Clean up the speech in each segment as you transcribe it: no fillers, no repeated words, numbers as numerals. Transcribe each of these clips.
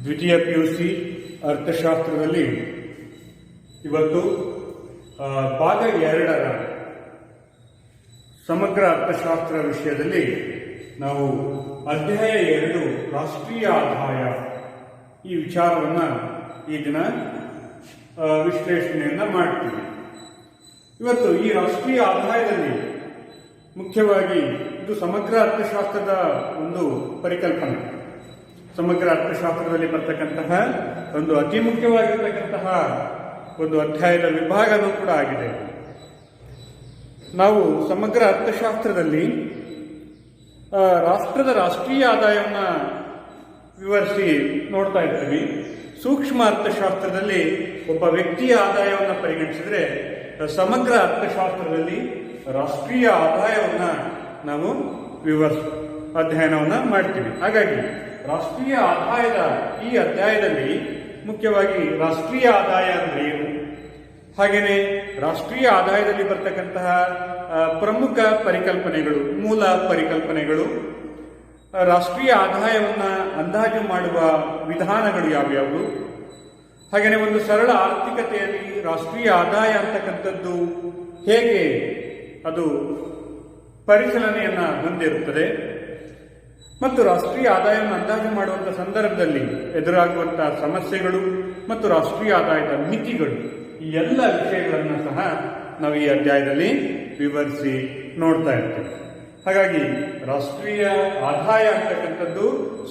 ದ್ವಿತೀಯ PUC ಅರ್ಥಶಾಸ್ತ್ರದಲ್ಲಿ ಇವತ್ತು ಭಾಗ 2ರ ಸಮಗ್ರ ಅರ್ಥಶಾಸ್ತ್ರ ವಿಷಯದಲ್ಲಿ ನಾವು ಅಧ್ಯಾಯ 2 ರಾಷ್ಟ್ರೀಯ ಆದಾಯ ಈ ವಿಚಾರವನ್ನು ಈ ದಿನ ವಿಶ್ಲೇಷಣೆಯನ್ನು ಮಾಡ್ತೀವಿ. ಇವತ್ತು ಈ ರಾಷ್ಟ್ರೀಯ ಆದಾಯದಲ್ಲಿ ಮುಖ್ಯವಾಗಿ ಇದು ಸಮಗ್ರ ಅರ್ಥಶಾಸ್ತ್ರದ ಒಂದು ಪರಿಕಲ್ಪನೆ. ಸಮಗ್ರ ಅರ್ಥಶಾಸ್ತ್ರದಲ್ಲಿ ಬರ್ತಕ್ಕಂತಹ ಒಂದು ಅತಿ ಮುಖ್ಯವಾಗಿರ್ತಕ್ಕಂತಹ ಒಂದು ಅಧ್ಯಾಯದ ವಿಭಾಗನೂ ಕೂಡ ಆಗಿದೆ. ನಾವು ಸಮಗ್ರ ಅರ್ಥಶಾಸ್ತ್ರದಲ್ಲಿ ರಾಷ್ಟ್ರದ ರಾಷ್ಟ್ರೀಯ ಆದಾಯವನ್ನು ವಿವರಿಸಿ ನೋಡ್ತಾ ಇರ್ತೀವಿ. ಸೂಕ್ಷ್ಮ ಅರ್ಥಶಾಸ್ತ್ರದಲ್ಲಿ ಒಬ್ಬ ವ್ಯಕ್ತಿಯ ಆದಾಯವನ್ನು ಪರಿಗಣಿಸಿದರೆ, ಸಮಗ್ರ ಅರ್ಥಶಾಸ್ತ್ರದಲ್ಲಿ ರಾಷ್ಟ್ರೀಯ ಆದಾಯವನ್ನು ನಾವು ಅಧ್ಯಯನವನ್ನು ಮಾಡ್ತೀವಿ. ಹಾಗಾಗಿ ರಾಷ್ಟ್ರೀಯ ಆದಾಯದ ಈ ಅಧ್ಯಾಯದಲ್ಲಿ ಮುಖ್ಯವಾಗಿ ರಾಷ್ಟ್ರೀಯ ಆದಾಯ ಅಂದರೆ ಏನು, ಹಾಗೆಯೇ ರಾಷ್ಟ್ರೀಯ ಆದಾಯದಲ್ಲಿ ಬರ್ತಕ್ಕಂತಹ ಪ್ರಮುಖ ಪರಿಕಲ್ಪನೆಗಳು, ಮೂಲ ಪರಿಕಲ್ಪನೆಗಳು, ರಾಷ್ಟ್ರೀಯ ಆದಾಯವನ್ನು ಅಂದಾಜು ಮಾಡುವ ವಿಧಾನಗಳು ಯಾವ್ಯಾವು, ಹಾಗೆಯೇ ಒಂದು ಸರಳ ಆರ್ಥಿಕತೆಯಲ್ಲಿ ರಾಷ್ಟ್ರೀಯ ಆದಾಯ ಅಂತಕ್ಕಂಥದ್ದು ಹೇಗೆ ಅದು ಪರಿಶೀಲನೆಯನ್ನು ಹೊಂದಿರುತ್ತದೆ, ಮತ್ತು ರಾಷ್ಟ್ರೀಯ ಆದಾಯವನ್ನು ಅಂದಾಜು ಮಾಡುವಂಥ ಸಂದರ್ಭದಲ್ಲಿ ಎದುರಾಗುವಂತಹ ಸಮಸ್ಯೆಗಳು ಮತ್ತು ರಾಷ್ಟ್ರೀಯ ಆದಾಯದ ಮಿತಿಗಳು, ಈ ಎಲ್ಲ ವಿಷಯಗಳನ್ನು ಸಹ ನಾವು ಈ ಅಧ್ಯಾಯದಲ್ಲಿ ವಿವರಿಸಿ ನೋಡ್ತಾ ಇರ್ತೇವೆ. ಹಾಗಾಗಿ ರಾಷ್ಟ್ರೀಯ ಆದಾಯ ಅಂತಕ್ಕಂಥದ್ದು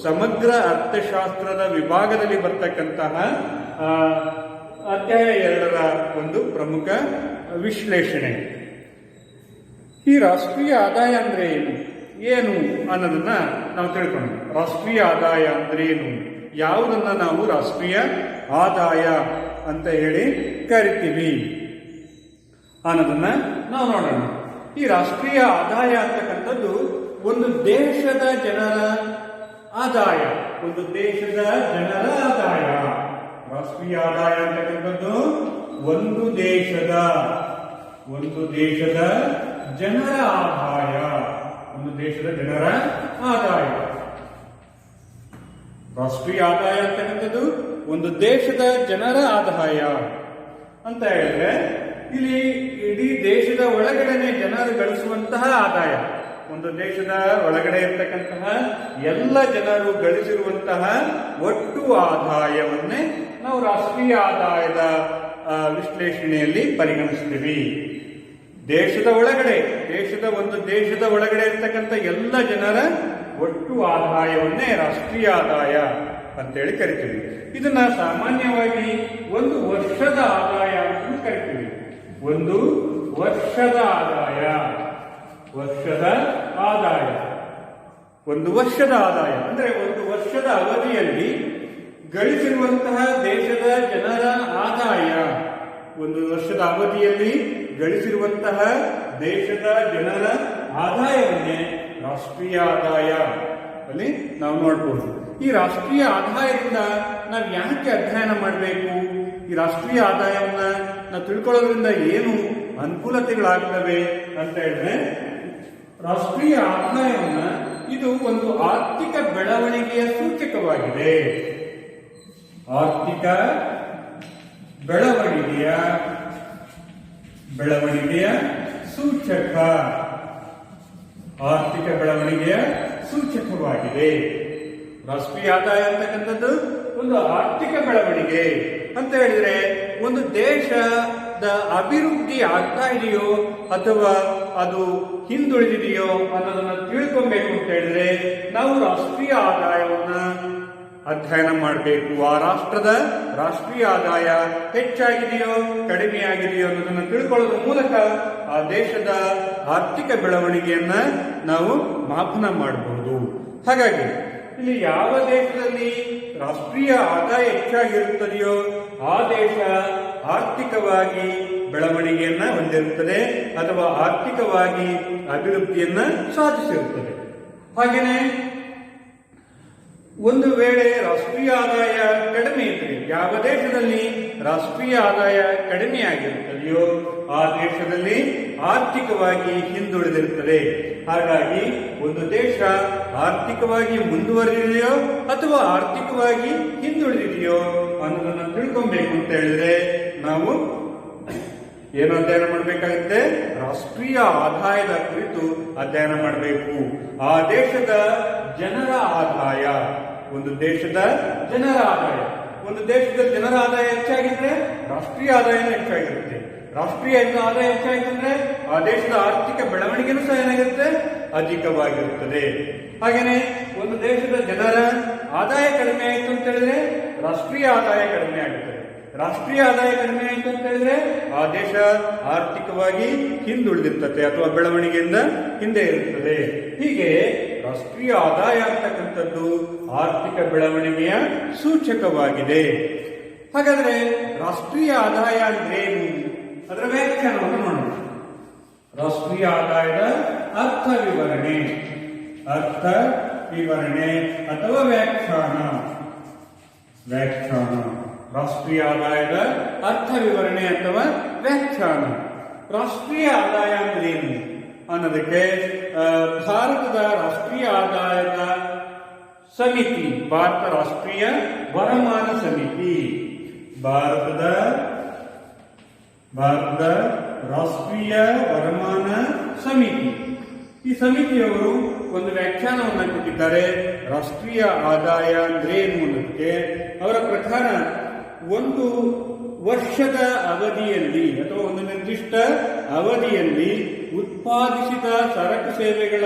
ಸಮಗ್ರ ಅರ್ಥಶಾಸ್ತ್ರದ ವಿಭಾಗದಲ್ಲಿ ಬರ್ತಕ್ಕಂತಹ ಅಧ್ಯಾಯ 2ರ ಒಂದು ಪ್ರಮುಖ ವಿಶ್ಲೇಷಣೆ. ಈ ರಾಷ್ಟ್ರೀಯ ಆದಾಯ ಅಂದ್ರೆ ಏನು ಅನ್ನೋದನ್ನ ನಾವು ತಿಳ್ಕೊಂಡು, ರಾಷ್ಟ್ರೀಯ ಆದಾಯ ಅಂದ್ರೆ ಏನು, ಯಾವುದನ್ನ ನಾವು ರಾಷ್ಟ್ರೀಯ ಆದಾಯ ಅಂತ ಹೇಳಿ ಕರಿತೀವಿ ಅನ್ನೋದನ್ನ ನಾವು ನೋಡೋಣ. ಈ ರಾಷ್ಟ್ರೀಯ ಆದಾಯ ಅಂತಕ್ಕಂಥದ್ದು ಒಂದು ದೇಶದ ಜನರ ಆದಾಯ, ಒಂದು ದೇಶದ ಜನರ ಆದಾಯ. ರಾಷ್ಟ್ರೀಯ ಆದಾಯ ಅಂತಕ್ಕಂಥದ್ದು ಒಂದು ದೇಶದ ಜನರ ಆದಾಯ, ಒಂದು ದೇಶದ ಜನರ ಆದಾಯ. ರಾಷ್ಟ್ರೀಯ ಆದಾಯ ಅಂತಕ್ಕಂಥದ್ದು ಒಂದು ದೇಶದ ಜನರ ಆದಾಯ ಅಂತ ಹೇಳಿದ್ರೆ, ಇಲ್ಲಿ ಇಡೀ ದೇಶದ ಒಳಗಡೆನೆ ಜನರು ಗಳಿಸುವಂತಹ ಆದಾಯ, ಒಂದು ದೇಶದ ಒಳಗಡೆ ಇರ್ತಕ್ಕಂತಹ ಎಲ್ಲ ಜನರು ಗಳಿಸಿರುವಂತಹ ಒಟ್ಟು ಆದಾಯವನ್ನೇ ನಾವು ರಾಷ್ಟ್ರೀಯ ಆದಾಯದ ವಿಶ್ಲೇಷಣೆಯಲ್ಲಿ ಪರಿಗಣಿಸ್ತೀವಿ. ದೇಶದ ಒಳಗಡೆ, ಒಂದು ದೇಶದ ಒಳಗಡೆ ಇರ್ತಕ್ಕಂಥ ಎಲ್ಲ ಜನರ ಒಟ್ಟು ಆದಾಯವನ್ನೇ ರಾಷ್ಟ್ರೀಯ ಆದಾಯ ಅಂತೇಳಿ ಕರಿತೀವಿ. ಇದನ್ನ ಸಾಮಾನ್ಯವಾಗಿ ಒಂದು ವರ್ಷದ ಆದಾಯ ಅಂತ ಕರಿತೀವಿ. ಒಂದು ವರ್ಷದ ಆದಾಯ, ಒಂದು ವರ್ಷದ ಆದಾಯ ಅಂದ್ರೆ ಒಂದು ವರ್ಷದ ಅವಧಿಯಲ್ಲಿ ಗಳಿಸಿರುವಂತಹ ದೇಶದ ಜನರ ಆದಾಯ, ಒಂದು ವರ್ಷದ ಅವಧಿಯಲ್ಲಿ ಗಳಿಸಿರುವಂತಹ ದೇಶದ ಜನರ ಆದಾಯವನ್ನೇ ರಾಷ್ಟ್ರೀಯ ಆದಾಯ ಅಲ್ಲಿ ನಾವು ನೋಡ್ಬೋದು. ಈ ರಾಷ್ಟ್ರೀಯ ಆದಾಯದಿಂದ ನಾವು ಯಾಕೆ ಅಧ್ಯಯನ ಮಾಡಬೇಕು, ಈ ರಾಷ್ಟ್ರೀಯ ಆದಾಯವನ್ನ ನಾವು ತಿಳ್ಕೊಳ್ಳೋದ್ರಿಂದ ಏನು ಅನುಕೂಲತೆಗಳಾಗ್ತವೆ ಅಂತ ಹೇಳಿದ್ರೆ, ರಾಷ್ಟ್ರೀಯ ಆದಾಯವನ್ನ ಇದು ಒಂದು ಆರ್ಥಿಕ ಬೆಳವಣಿಗೆಯ ಸೂಚಕವಾಗಿದೆ. ಆರ್ಥಿಕ ಬೆಳವಣಿಗೆಯ ಸೂಚಕ, ಆರ್ಥಿಕ ಬೆಳವಣಿಗೆಯ ಸೂಚಕವಾಗಿದೆ. ರಾಷ್ಟ್ರೀಯ ಆದಾಯ ಅಂತಕ್ಕಂಥದ್ದು ಒಂದು ಆರ್ಥಿಕ ಬೆಳವಣಿಗೆ ಅಂತ ಹೇಳಿದ್ರೆ, ಒಂದು ದೇಶದ ಅಭಿವೃದ್ಧಿ ಆಗ್ತಾ ಇದೆಯೋ ಅಥವಾ ಅದು ಹಿಂದುಳಿದಿದೆಯೋ ಅನ್ನೋದನ್ನ ತಿಳ್ಕೊಬೇಕು ಅಂತ ಹೇಳಿದ್ರೆ ನಾವು ರಾಷ್ಟ್ರೀಯ ಆದಾಯವನ್ನ ಅಧ್ಯಯನ ಮಾಡಬೇಕು. ಆ ರಾಷ್ಟ್ರದ ರಾಷ್ಟ್ರೀಯ ಆದಾಯ ಹೆಚ್ಚಾಗಿದೆಯೋ ಕಡಿಮೆಯಾಗಿದೆಯೋ ಅನ್ನೋದನ್ನು ತಿಳ್ಕೊಳ್ಳೋದ್ರ ಮೂಲಕ ಆ ದೇಶದ ಆರ್ಥಿಕ ಬೆಳವಣಿಗೆಯನ್ನ ನಾವು ಮಾಪನ ಮಾಡಬಹುದು. ಹಾಗಾಗಿ ಇಲ್ಲಿ ಯಾವ ದೇಶದಲ್ಲಿ ರಾಷ್ಟ್ರೀಯ ಆದಾಯ ಹೆಚ್ಚಾಗಿರುತ್ತದೆಯೋ ಆ ದೇಶ ಆರ್ಥಿಕವಾಗಿ ಬೆಳವಣಿಗೆಯನ್ನ ಹೊಂದಿರುತ್ತದೆ ಅಥವಾ ಆರ್ಥಿಕವಾಗಿ ಅಭಿವೃದ್ಧಿಯನ್ನ ಸಾಧಿಸಿರುತ್ತದೆ. ಹಾಗೆಯೇ ಒಂದು ವೇಳೆ ರಾಷ್ಟ್ರೀಯ ಆದಾಯ ಕಡಿಮೆ ಇದ್ರೆ, ಯಾವ ದೇಶದಲ್ಲಿ ರಾಷ್ಟ್ರೀಯ ಆದಾಯ ಕಡಿಮೆ ಆಗಿರುತ್ತದೆಯೋ ಆ ದೇಶದಲ್ಲಿ ಆರ್ಥಿಕವಾಗಿ ಹಿಂದುಳಿದಿರುತ್ತದೆ. ಹಾಗಾಗಿ ಒಂದು ದೇಶ ಆರ್ಥಿಕವಾಗಿ ಮುಂದುವರಿದೆಯೋ ಅಥವಾ ಆರ್ಥಿಕವಾಗಿ ಹಿಂದುಳಿದಿದೆಯೋ ಅನ್ನೋದನ್ನ ತಿಳ್ಕೊಬೇಕು ಅಂತ ಹೇಳಿದ್ರೆ ನಾವು ಏನು ಅಧ್ಯಯನ ಮಾಡಬೇಕಾಗುತ್ತೆ? ರಾಷ್ಟ್ರೀಯ ಆದಾಯದ ಕುರಿತು ಅಧ್ಯಯನ ಮಾಡಬೇಕು. ಆ ದೇಶದ ಜನರ ಆದಾಯ, ಒಂದು ದೇಶದ ಜನರ ಆದಾಯ, ಒಂದು ದೇಶದ ಜನರ ಆದಾಯ ಹೆಚ್ಚಾಗಿದ್ರೆ ರಾಷ್ಟ್ರೀಯ ಆದಾಯನೂ ಹೆಚ್ಚಾಗಿರುತ್ತೆ. ರಾಷ್ಟ್ರೀಯ ಆದಾಯ ಹೆಚ್ಚಾಗಿದ್ರೆ ಆ ದೇಶದ ಆರ್ಥಿಕ ಬೆಳವಣಿಗೆನೂ ಸಹ ಏನಾಗಿರುತ್ತೆ? ಅಧಿಕವಾಗಿರುತ್ತದೆ. ಹಾಗೇನೆ ಒಂದು ದೇಶದ ಜನರ ಆದಾಯ ಕಡಿಮೆ ಆಯಿತು ಅಂತ ಹೇಳಿದ್ರೆ ರಾಷ್ಟ್ರೀಯ ಆದಾಯ ಕಡಿಮೆ ಆಗುತ್ತದೆ. ರಾಷ್ಟ್ರೀಯ ಆದಾಯ ಕಡಿಮೆ ಆಯಿತು ಅಂತ ಹೇಳಿದ್ರೆ ಆ ದೇಶ ಆರ್ಥಿಕವಾಗಿ ಹಿಂದುಳಿದಿರ್ತದೆ ಅಥವಾ ಬೆಳವಣಿಗೆಯಿಂದ ಹಿಂದೆ ಇರುತ್ತದೆ. ಹೀಗೆ ರಾಷ್ಟ್ರೀಯ ಆದಾಯ ಅಂತಕ್ಕಂಥದ್ದು ಆರ್ಥಿಕ ಬೆಳವಣಿಗೆಯ ಸೂಚಕವಾಗಿದೆ. ಹಾಗಾದ್ರೆ ರಾಷ್ಟ್ರೀಯ ಆದಾಯ ಅಂದ್ರೇನು? ಅದರ ವ್ಯಾಖ್ಯಾನವನ್ನು ನೋಡೋಣ. ರಾಷ್ಟ್ರೀಯ ಆದಾಯದ ಅರ್ಥ ವಿವರಣೆ ಅಥವಾ ವ್ಯಾಖ್ಯಾನ. ರಾಷ್ಟ್ರೀಯ ಆದಾಯದ ಅರ್ಥ ವಿವರಣೆ ಅಥವಾ ವ್ಯಾಖ್ಯಾನ. ರಾಷ್ಟ್ರೀಯ ಆದಾಯ ಅಂದ್ರೇನು ಅನ್ನೋದಕ್ಕೆ ಭಾರತದ ರಾಷ್ಟ್ರೀಯ ಆದಾಯದ ಸಮಿತಿ, ಭಾರತ ರಾಷ್ಟ್ರೀಯ ವರಮಾನ ಸಮಿತಿ, ಭಾರತದ ರಾಷ್ಟ್ರೀಯ ವರಮಾನ ಸಮಿತಿ, ಈ ಸಮಿತಿಯವರು ಒಂದು ವ್ಯಾಖ್ಯಾನವನ್ನು ಕೊಟ್ಟಿದ್ದಾರೆ. ರಾಷ್ಟ್ರೀಯ ಆದಾಯ ಅಂದ್ರೇನು ಅನ್ನೋದಕ್ಕೆ ಅವರ ಪ್ರಕಾರ ಒಂದು ವರ್ಷದ ಅವಧಿಯಲ್ಲಿ ಅಥವಾ ಒಂದು ನಿರ್ದಿಷ್ಟ ಅವಧಿಯಲ್ಲಿ ಉತ್ಪಾದಿಸಿದ ಸರಕು ಸೇವೆಗಳ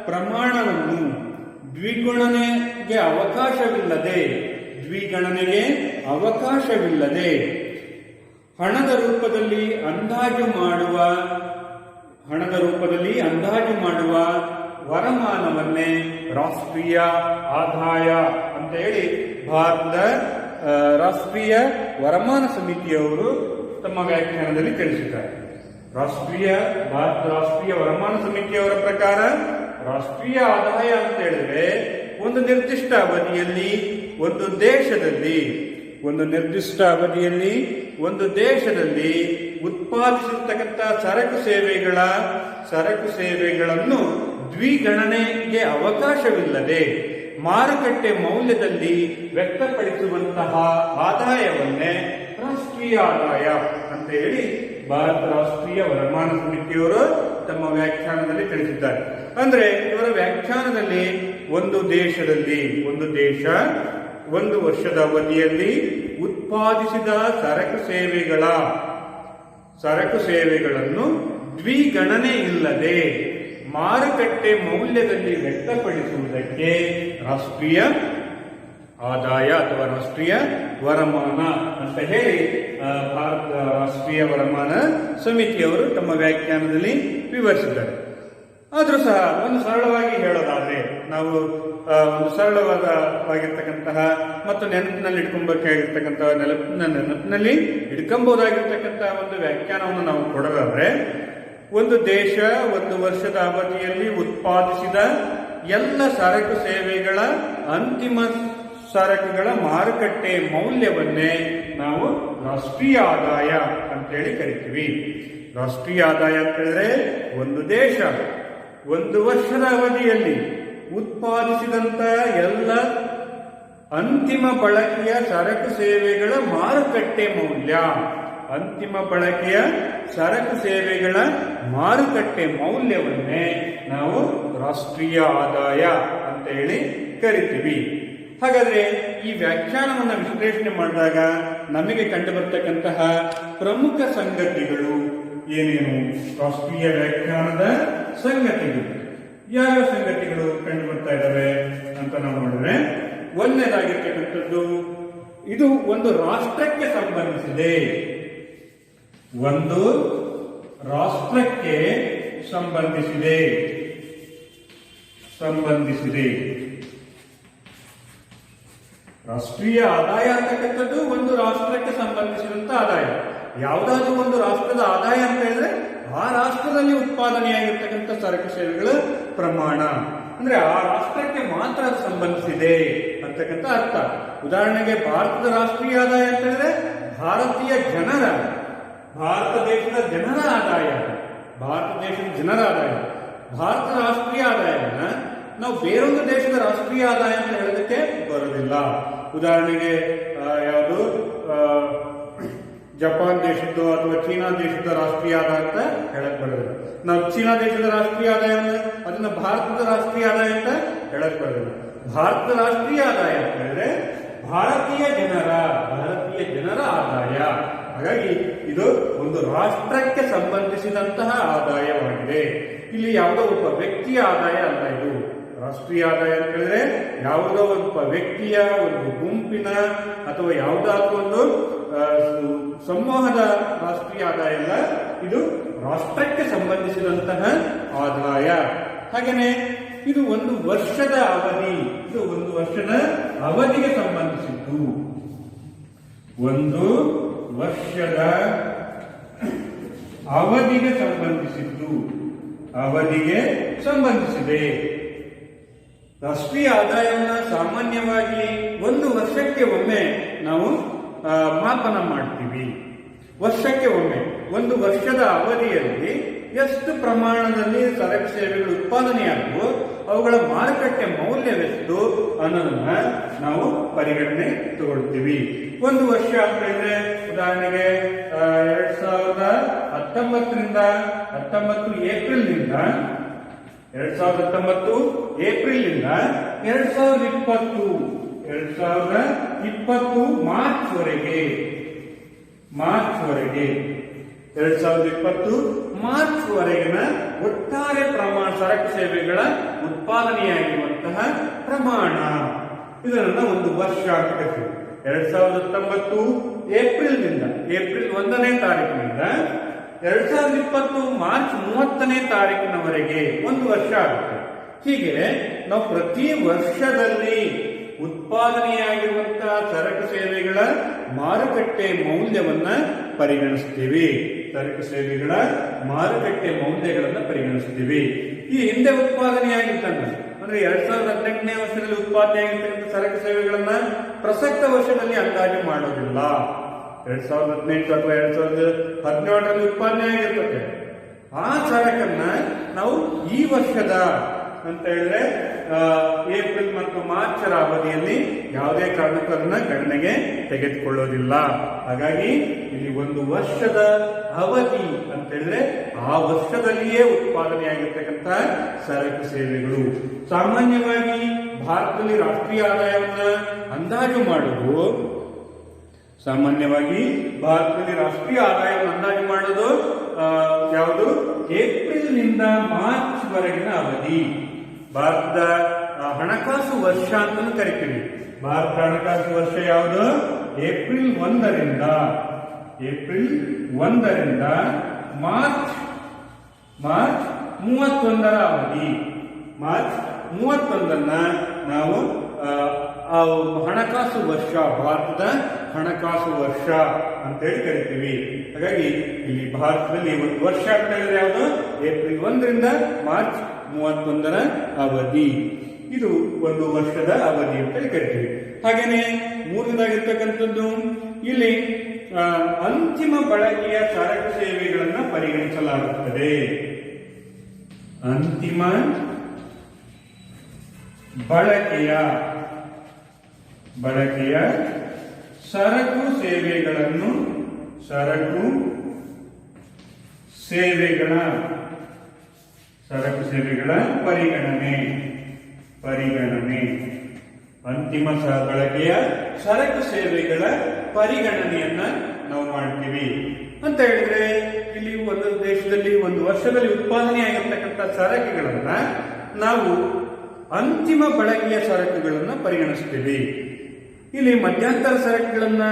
ಪ್ರಮಾಣವನ್ನು ದ್ವಿಗಣನೆಗೆ ಅವಕಾಶವಿಲ್ಲದೆ ಹಣದ ರೂಪದಲ್ಲಿ ಅಂದಾಜು ಮಾಡುವ ವರಮಾನವನ್ನೇ ರಾಷ್ಟ್ರೀಯ ಆದಾಯ ಅಂತ ಹೇಳಿ ಭಾರತದ ರಾಷ್ಟ್ರೀಯ ವರಮಾನ ಸಮಿತಿಯವರು ತಮ್ಮ ವ್ಯಾಖ್ಯಾನದಲ್ಲಿ ತಿಳಿಸಿದ್ದಾರೆ. ಭಾರತ ರಾಷ್ಟ್ರೀಯ ವರಮಾನ ಸಮಿತಿಯವರ ಪ್ರಕಾರ ರಾಷ್ಟ್ರೀಯ ಆದಾಯ ಅಂತ ಹೇಳಿದ್ರೆ ಒಂದು ನಿರ್ದಿಷ್ಟ ಅವಧಿಯಲ್ಲಿ ಒಂದು ದೇಶದಲ್ಲಿ ಉತ್ಪಾದಿಸಿರ್ತಕ್ಕಂಥ ಸರಕು ಸೇವೆಗಳನ್ನು ದ್ವಿಗಣನೆಗೆ ಅವಕಾಶವಿಲ್ಲದೆ ಮಾರುಕಟ್ಟೆ ಮೌಲ್ಯದಲ್ಲಿ ವ್ಯಕ್ತಪಡಿಸುವಂತಹ ಆದಾಯವನ್ನೇ ರಾಷ್ಟ್ರೀಯ ಆದಾಯ ಅಂತ ಹೇಳಿ ಭಾರತ ರಾಷ್ಟ್ರೀಯ ವರಮಾನ ಸಮಿತಿಯವರು ತಮ್ಮ ವ್ಯಾಖ್ಯಾನದಲ್ಲಿ ತಿಳಿಸಿದ್ದಾರೆ. ಅಂದ್ರೆ ಇವರ ವ್ಯಾಖ್ಯಾನದಲ್ಲಿ ಒಂದು ದೇಶ ಒಂದು ವರ್ಷದ ಅವಧಿಯಲ್ಲಿ ಉತ್ಪಾದಿಸಿದ ಸರಕು ಸೇವೆಗಳನ್ನು ದ್ವಿಗಣನೆ ಇಲ್ಲದೆ ಮಾರುಕಟ್ಟೆ ಮೌಲ್ಯದಲ್ಲಿ ವ್ಯಕ್ತಪಡಿಸುವುದಕ್ಕೆ ರಾಷ್ಟ್ರೀಯ ಆದಾಯ ಅಥವಾ ರಾಷ್ಟ್ರೀಯ ವರಮಾನ ಅಂತ ಹೇಳಿ ಭಾರತ ರಾಷ್ಟ್ರೀಯ ವರಮಾನ ಸಮಿತಿಯವರು ತಮ್ಮ ವ್ಯಾಖ್ಯಾನದಲ್ಲಿ ವಿವರಿಸಿದ್ದಾರೆ. ಆದರೂ ಸಹ ಒಂದು ಸರಳವಾಗಿ ಹೇಳೋದಾದ್ರೆ ನಾವು ಒಂದು ಸರಳವಾಗಿರ್ತಕ್ಕಂತಹ ಮತ್ತು ನೆನಪಿನಲ್ಲಿ ಇಟ್ಕೊಂಬಹುದಾಗಿರ್ತಕ್ಕಂತಹ ಒಂದು ವ್ಯಾಖ್ಯಾನವನ್ನು ನಾವು ಕೊಡೋದಾದ್ರೆ, ಒಂದು ದೇಶ ಒಂದು ವರ್ಷದ ಅವಧಿಯಲ್ಲಿ ಉತ್ಪಾದಿಸಿದ ಎಲ್ಲ ಸರಕು ಸೇವೆಗಳ ಅಂತಿಮ ಸರಕುಗಳ ಮಾರುಕಟ್ಟೆ ಮೌಲ್ಯವನ್ನೇ ನಾವು ರಾಷ್ಟ್ರೀಯ ಆದಾಯ ಅಂತೇಳಿ ಕರಿತೀವಿ. ರಾಷ್ಟ್ರೀಯ ಆದಾಯ ಅಂತ ಹೇಳಿದ್ರೆ ಒಂದು ದೇಶ ಒಂದು ವರ್ಷದ ಅವಧಿಯಲ್ಲಿ ಉತ್ಪಾದಿಸಿದಂತ ಎಲ್ಲ ಅಂತಿಮ ಬಳಕೆಯ ಸರಕು ಸೇವೆಗಳ ಮಾರುಕಟ್ಟೆ ಮೌಲ್ಯ, ಮೌಲ್ಯವನ್ನೇ ನಾವು ರಾಷ್ಟ್ರೀಯ ಆದಾಯ ಅಂತ ಹೇಳಿ ಕರಿತೀವಿ. ಹಾಗಾದ್ರೆ ಈ ವ್ಯಾಖ್ಯಾನವನ್ನು ವಿಶ್ಲೇಷಣೆ ಮಾಡಿದಾಗ ನಮಗೆ ಕಂಡು ಬರ್ತಕ್ಕಂತಹ ಪ್ರಮುಖ ಸಂಗತಿಗಳು ಏನೇನು? ರಾಷ್ಟ್ರೀಯ ವ್ಯಾಖ್ಯಾನದ ಸಂಗತಿಗಳು ಯಾವ ಸಂಗತಿಗಳು ಕಂಡು ಬರ್ತಾ ಇದ್ದಾವೆ ಅಂತ ನಾವು ನೋಡಿದ್ರೆ, ಒಂದನೇದಾಗಿರ್ತಕ್ಕಂಥದ್ದು ಇದು ಒಂದು ರಾಷ್ಟ್ರಕ್ಕೆ ಸಂಬಂಧಿಸಿದೆ. ರಾಷ್ಟ್ರೀಯ ಆದಾಯ ಅಂತಕ್ಕಂಥದ್ದು ಒಂದು ರಾಷ್ಟ್ರಕ್ಕೆ ಸಂಬಂಧಿಸಿದಂತ ಆದಾಯ. ಯಾವುದಾದ್ರೂ ಒಂದು ರಾಷ್ಟ್ರದ ಆದಾಯ ಅಂತ ಹೇಳಿದ್ರೆ ಆ ರಾಷ್ಟ್ರದಲ್ಲಿ ಉತ್ಪಾದನೆಯಾಗಿರ್ತಕ್ಕಂಥ ಸರಕು ಸೇವೆಗಳ ಪ್ರಮಾಣ. ಅಂದ್ರೆ ಆ ರಾಷ್ಟ್ರಕ್ಕೆ ಮಾತ್ರ ಅದು ಸಂಬಂಧಿಸಿದೆ ಅಂತಕ್ಕಂಥ ಅರ್ಥ. ಉದಾಹರಣೆಗೆ ಭಾರತದ ರಾಷ್ಟ್ರೀಯ ಆದಾಯ ಅಂತ ಹೇಳಿದ್ರೆ ಭಾರತೀಯ ಜನರ, ಭಾರತ ದೇಶದ ಜನರ ಆದಾಯ, ಭಾರತ ದೇಶದ ಜನರ ಆದಾಯ. ಭಾರತದ ರಾಷ್ಟ್ರೀಯ ಆದಾಯವನ್ನ ನಾವು ಬೇರೊಂದು ದೇಶದ ರಾಷ್ಟ್ರೀಯ ಆದಾಯ ಅಂತ ಹೇಳೋದಕ್ಕೆ ಬರೋದಿಲ್ಲ. ಉದಾಹರಣೆಗೆ ಯಾವುದು ಜಪಾನ್ ದೇಶದ್ದು ಅಥವಾ ಚೀನಾ ದೇಶದ ರಾಷ್ಟ್ರೀಯ ಆದಾಯ ಅಂತ ಹೇಳಕ್ ಬರೋದಿಲ್ಲ. ನಾವು ಚೀನಾ ದೇಶದ ರಾಷ್ಟ್ರೀಯ ಆದಾಯವನ್ನ ಅದನ್ನ ಭಾರತದ ರಾಷ್ಟ್ರೀಯ ಆದಾಯ ಅಂತ ಹೇಳಕ್ ಬರೋದಿಲ್ಲ. ಭಾರತದ ರಾಷ್ಟ್ರೀಯ ಆದಾಯ ಅಂತ ಹೇಳಿದ್ರೆ ಭಾರತೀಯ ಜನರ ಆದಾಯ. ಹಾಗಾಗಿ ಇದು ಒಂದು ರಾಷ್ಟ್ರಕ್ಕೆ ಸಂಬಂಧಿಸಿದಂತಹ ಆದಾಯವಾಗಿದೆ. ಇಲ್ಲಿ ಯಾವುದೋ ಒಬ್ಬ ವ್ಯಕ್ತಿಯ ಆದಾಯ ಅಲ್ಲ. ಇದು ರಾಷ್ಟ್ರೀಯ ಆದಾಯ ಅಂತ ಹೇಳಿದ್ರೆ ಯಾವುದೋ ಒಬ್ಬ ವ್ಯಕ್ತಿಯ, ಒಂದು ಗುಂಪಿನ ಅಥವಾ ಯಾವುದಾದ್ರೂ ಒಂದು ಸಮೂಹದ ರಾಷ್ಟ್ರೀಯ ಆದಾಯ ಅಲ್ಲ. ಇದು ರಾಷ್ಟ್ರಕ್ಕೆ ಸಂಬಂಧಿಸಿದಂತಹ ಆದಾಯ. ಹಾಗೇನೆ ಇದು ಒಂದು ವರ್ಷದ ಅವಧಿ, ಇದು ಒಂದು ವರ್ಷದ ಅವಧಿಗೆ ಸಂಬಂಧಿಸಿದ್ದು. ಒಂದು ವರ್ಷದ ಅವಧಿಗೆ ಸಂಬಂಧಿಸಿದೆ. ರಾಷ್ಟ್ರೀಯ ಆದಾಯವನ್ನು ಸಾಮಾನ್ಯವಾಗಿ ಒಂದು ವರ್ಷಕ್ಕೆ ಒಮ್ಮೆ ನಾವು ಮಾಪನ ಮಾಡ್ತೀವಿ. ವರ್ಷಕ್ಕೆ ಒಮ್ಮೆ ಒಂದು ವರ್ಷದ ಅವಧಿಯಲ್ಲಿ ಎಷ್ಟು ಪ್ರಮಾಣದಲ್ಲಿ ಸರಕು ಸೇವೆಗಳು ಉತ್ಪಾದನೆಯಾಗುವ, ಅವುಗಳ ಮಾರುಕಟ್ಟೆ ಮೌಲ್ಯವೆಷ್ಟು ಅನ್ನೋದನ್ನ ನಾವು ಪರಿಗಣನೆ ತಗೊಳ್ತೀವಿ. ಒಂದು ವರ್ಷ ಅಂತ ಹೇಳಿದ್ರೆ ಉದಾಹರಣೆಗೆ 2019 ಏಪ್ರಿಲ್ನಿಂದ 2020 ಮಾರ್ಚ್ ವರೆಗಿನ ಒಟ್ಟಾರೆ ಪ್ರಮಾಣ ಸರಕು ಸೇವೆಗಳ ಉತ್ಪಾದನೆಯಾಗಿರುವಂತಹ ಪ್ರಮಾಣ, ಇದನ್ನ ಒಂದು ವರ್ಷ ಅಂತ ಕರಿತೀವಿ. 2019 ಏಪ್ರಿಲ್ 1ನೇ ತಾರೀಕಿನಿಂದ 2020 ಮಾರ್ಚ್ 30ನೇ ತಾರೀಕಿನವರೆಗೆ ಒಂದು ವರ್ಷ ಆಗುತ್ತೆ. ಹೀಗೆ ನಾವು ಪ್ರತಿ ವರ್ಷದಲ್ಲಿ ಉತ್ಪಾದನೆಯಾಗಿರುವಂತಹ ಸರಕು ಸೇವೆಗಳ ಮಾರುಕಟ್ಟೆ ಮೌಲ್ಯವನ್ನ ಪರಿಗಣಿಸ್ತೀವಿ. ಸರಕು ಸೇವೆಗಳ ಮಾರುಕಟ್ಟೆ ಮೌಲ್ಯಗಳನ್ನ ಪರಿಗಣಿಸ್ತೀವಿ. ಈ ಹಿಂದೆ ಉತ್ಪಾದನೆಯಾಗಿರ್ತಂಗ ಅಂದ್ರೆ 2018ನೇ ವರ್ಷದಲ್ಲಿ ಉತ್ಪಾದನೆಯಾಗಿರ್ತಕ್ಕಂಥ ಸರಕು ಸೇವೆಗಳನ್ನ ಪ್ರಸಕ್ತ ವರ್ಷದಲ್ಲಿ ಅಂದಾಜು ಮಾಡೋದಿಲ್ಲ. 2018 ಅಥವಾ 2017ರಲ್ಲಿ ಉತ್ಪಾದನೆ ಆಗಿರ್ತದೆ. ಆ ಸರಕನ್ನ ನಾವು ಈ ವರ್ಷದ ಅಂತ ಹೇಳಿದ್ರೆ ಏಪ್ರಿಲ್ ಮತ್ತು ಮಾರ್ಚರ ಅವಧಿಯಲ್ಲಿ ಯಾವುದೇ ಕಾರಣಕ್ಕೂ ಅದನ್ನ ಗಣನೆಗೆ ತೆಗೆದುಕೊಳ್ಳೋದಿಲ್ಲ. ಹಾಗಾಗಿ ಇಲ್ಲಿ ಒಂದು ವರ್ಷದ ಅವಧಿ ಅಂತ ಹೇಳಿದ್ರೆ ಆ ವರ್ಷದಲ್ಲಿಯೇ ಉತ್ಪಾದನೆಯಾಗಿರ್ತಕ್ಕಂಥ ಸರಕು ಸೇವೆಗಳು. ಸಾಮಾನ್ಯವಾಗಿ ಭಾರತದಲ್ಲಿ ರಾಷ್ಟ್ರೀಯ ಆದಾಯವನ್ನ ಅಂದಾಜು ಮಾಡೋದು ಯಾವುದು? ಏಪ್ರಿಲ್ನಿಂದ ಮಾರ್ಚ್ ವರೆಗಿನ ಅವಧಿ. ಭಾರತದ ಹಣಕಾಸು ವರ್ಷ ಅಂತ ಕರಿತೀವಿ. ಭಾರತ ಹಣಕಾಸು ವರ್ಷ ಯಾವುದು? ಏಪ್ರಿಲ್ 1ರಿಂದ ಮಾರ್ಚ್ 31ರ ಅವಧಿ. ಮಾರ್ಚ್ 31ನ್ನ ನಾವು ಹಣಕಾಸು ವರ್ಷ, ಭಾರತದ ಹಣಕಾಸು ವರ್ಷ ಅಂತೇಳಿ ಕರಿತೀವಿ. ಹಾಗಾಗಿ ಇಲ್ಲಿ ಭಾರತದಲ್ಲಿ ಒಂದು ವರ್ಷ ಅಂತ ಹೇಳಿದ್ರೆ ಯಾವುದು? ಏಪ್ರಿಲ್ 1ರಿಂದ ಮಾರ್ಚ್ 31ರ ಅವಧಿ. ಇದು ಒಂದು ವರ್ಷದ ಅವಧಿ ಅಂತೇಳಿ ಕರಿತೀವಿ. ಹಾಗೇನೆ ಮೂರನೇದಾಗಿರ್ತಕ್ಕಂಥದ್ದು ಇಲ್ಲಿ ಅಂತಿಮ ಬಳಕೆಯ ಸರಕು ಸೇವೆಗಳನ್ನು ಪರಿಗಣಿಸಲಾಗುತ್ತದೆ. ಅಂತಿಮ ಬಳಕೆಯ ಸರಕು ಸೇವೆಗಳ ಪರಿಗಣನೆ. ಅಂತಿಮ ಬಳಕೆಯ ಸರಕು ಸೇವೆಗಳ ಪರಿಗಣನೆಯನ್ನ ನಾವು ಮಾಡ್ತೀವಿ ಅಂತ ಹೇಳಿದ್ರೆ ಇಲ್ಲಿ ಒಂದು ದೇಶದಲ್ಲಿ ಒಂದು ವರ್ಷದಲ್ಲಿ ಉತ್ಪಾದನೆ ಆಗಿರ್ತಕ್ಕಂಥ ಸರಕುಗಳನ್ನ ನಾವು ಅಂತಿಮ ಬಳಕೆಯ ಸರಕುಗಳನ್ನ ಪರಿಗಣಿಸ್ತೀವಿ. ಇಲ್ಲಿ ಮಧ್ಯಂತರ ಸರಕುಗಳನ್ನ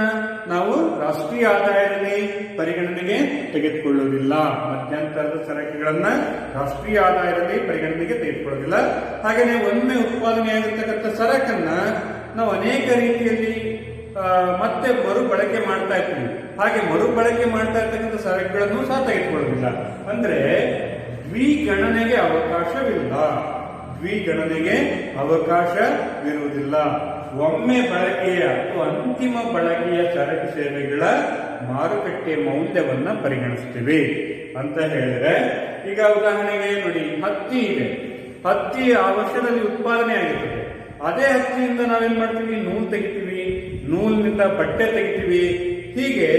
ನಾವು ರಾಷ್ಟ್ರೀಯ ಆದಾಯದಲ್ಲಿ ಪರಿಗಣನೆಗೆ ತೆಗೆದುಕೊಳ್ಳುವುದಿಲ್ಲ. ಮಧ್ಯಂತರದ ಸರಕುಗಳನ್ನ ರಾಷ್ಟ್ರೀಯ ಆದಾಯದಲ್ಲಿ ಪರಿಗಣನೆಗೆ ತೆಗೆದುಕೊಳ್ಳುವುದಿಲ್ಲ. ಹಾಗೆಯೇ ಒಮ್ಮೆ ಉತ್ಪಾದನೆಯಾಗಿರ್ತಕ್ಕಂಥ ಸರಕನ್ನ ನಾವು ಅನೇಕ ರೀತಿಯಲ್ಲಿ ಮತ್ತೆ ಮರುಬಳಕೆ ಮಾಡ್ತಾ ಇರ್ತೀವಿ. ಹಾಗೆ ಮರುಬಳಕೆ ಮಾಡ್ತಾ ಇರ್ತಕ್ಕಂಥ ಸರಕುಗಳನ್ನು ಸಹ ತೆಗೆದುಕೊಳ್ಳುವುದಿಲ್ಲ. ಅಂದ್ರೆ ದ್ವಿಗಣನೆಗೆ ಅವಕಾಶವಿಲ್ಲ. ದ್ವಿಗಣನೆಗೆ ಅವಕಾಶವಿರುವುದಿಲ್ಲ. ಒಮ್ಮೆ ಬಳಕೆಯ ಅಥವಾ ಅಂತಿಮ ಬಳಕೆಯ ಸರಕು ಸೇವೆಗಳ ಮಾರುಕಟ್ಟೆ ಮೌಲ್ಯವನ್ನ ಪರಿಗಣಿಸ್ತೀವಿ ಅಂತ ಹೇಳಿದ್ರೆ, ಈಗ ಉದಾಹರಣೆಗೆ ನೋಡಿ, ಹತ್ತಿ ಇದೆ. ಹತ್ತಿ ಆ ವರ್ಷದಲ್ಲಿ ಉತ್ಪಾದನೆ ಆಗಿರ್ತದೆ. ಅದೇ ಹತ್ತಿಯಿಂದ ನಾವೇನ್ ಮಾಡ್ತೀವಿ, ನೂಲು ತೆಗಿತೀವಿ, ನೂಲಿನಿಂದ ಬಟ್ಟೆ ತೆಗಿತೀವಿ. ಹೀಗೆ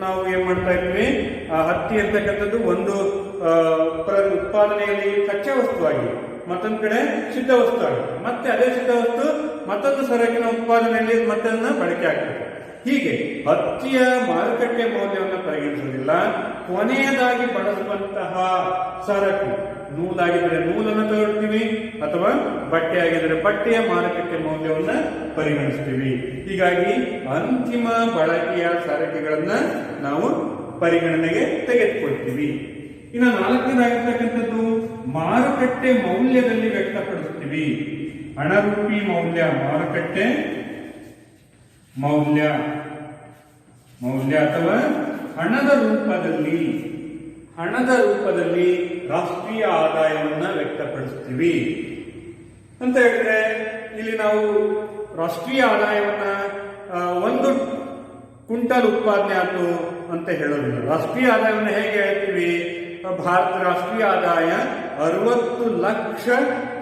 ನಾವು ಏನ್ ಮಾಡ್ತಾ ಇರ್ತೀವಿ, ಆ ಹತ್ತಿ ಅಂತಕ್ಕಂಥದ್ದು ಒಂದು ಉತ್ಪಾದನೆಯಲ್ಲಿ ಕಚ್ಚಾ ವಸ್ತುವಾಗಿ, ಮತ್ತೊಂದು ಕಡೆ ಸಿದ್ಧ ವಸ್ತು ಆಗುತ್ತೆ. ಮತ್ತೆ ಅದೇ ಸಿದ್ಧ ವಸ್ತು ಮತ್ತೊಂದು ಸರಕಿನ ಉತ್ಪಾದನೆಯಲ್ಲಿ ಮತ್ತೆ ಬಳಕೆ ಆಗ್ತದೆ. ಹೀಗೆ ಹತ್ತಿಯ ಮಾರುಕಟ್ಟೆ ಮೌಲ್ಯವನ್ನು ಪರಿಗಣಿಸುವುದಿಲ್ಲ. ಕೊನೆಯದಾಗಿ ಬಳಸುವಂತಹ ಸರಕು, ನೂಲಾಗಿದ್ರೆ ನೂಲನ್ನು ತಗೊಳ್ತೀವಿ, ಅಥವಾ ಬಟ್ಟೆ ಆಗಿದ್ರೆ ಬಟ್ಟೆಯ ಮಾರುಕಟ್ಟೆ ಮೌಲ್ಯವನ್ನು ಪರಿಗಣಿಸ್ತೀವಿ. ಹೀಗಾಗಿ ಅಂತಿಮ ಬಳಕೆಯ ಸರಕುಗಳನ್ನ ನಾವು ಪರಿಗಣನೆಗೆ ತೆಗೆದುಕೊಳ್ತೀವಿ. ಇನ್ನು ನಾಲ್ಕನೇದಾಗಿರ್ತಕ್ಕಂಥದ್ದು ಮಾರುಕಟ್ಟೆ ಮೌಲ್ಯದಲ್ಲಿ ವ್ಯಕ್ತಪಡಿಸ್ತೀವಿ. ಹಣರೂಪಿ ಮೌಲ್ಯ, ಮಾರುಕಟ್ಟೆ ಮೌಲ್ಯ ಅಥವಾ ಹಣದ ರೂಪದಲ್ಲಿ ರಾಷ್ಟ್ರೀಯ ಆದಾಯವನ್ನ ವ್ಯಕ್ತಪಡಿಸ್ತೀವಿ ಅಂತ ಹೇಳಿದ್ರೆ, ಇಲ್ಲಿ ನಾವು ರಾಷ್ಟ್ರೀಯ ಆದಾಯವನ್ನ ಒಂದು ಕ್ವಿಂಟಲ್ ಉತ್ಪಾದನೆ ಆಯ್ತು ಅಂತ ಹೇಳೋದಿಲ್ಲ. ರಾಷ್ಟ್ರೀಯ ಆದಾಯವನ್ನು ಹೇಗೆ ಹೇಳ್ತೀವಿ, ಭಾರತ ರಾಷ್ಟ್ರೀಯ ಆದಾಯ 60 ಲಕ್ಷ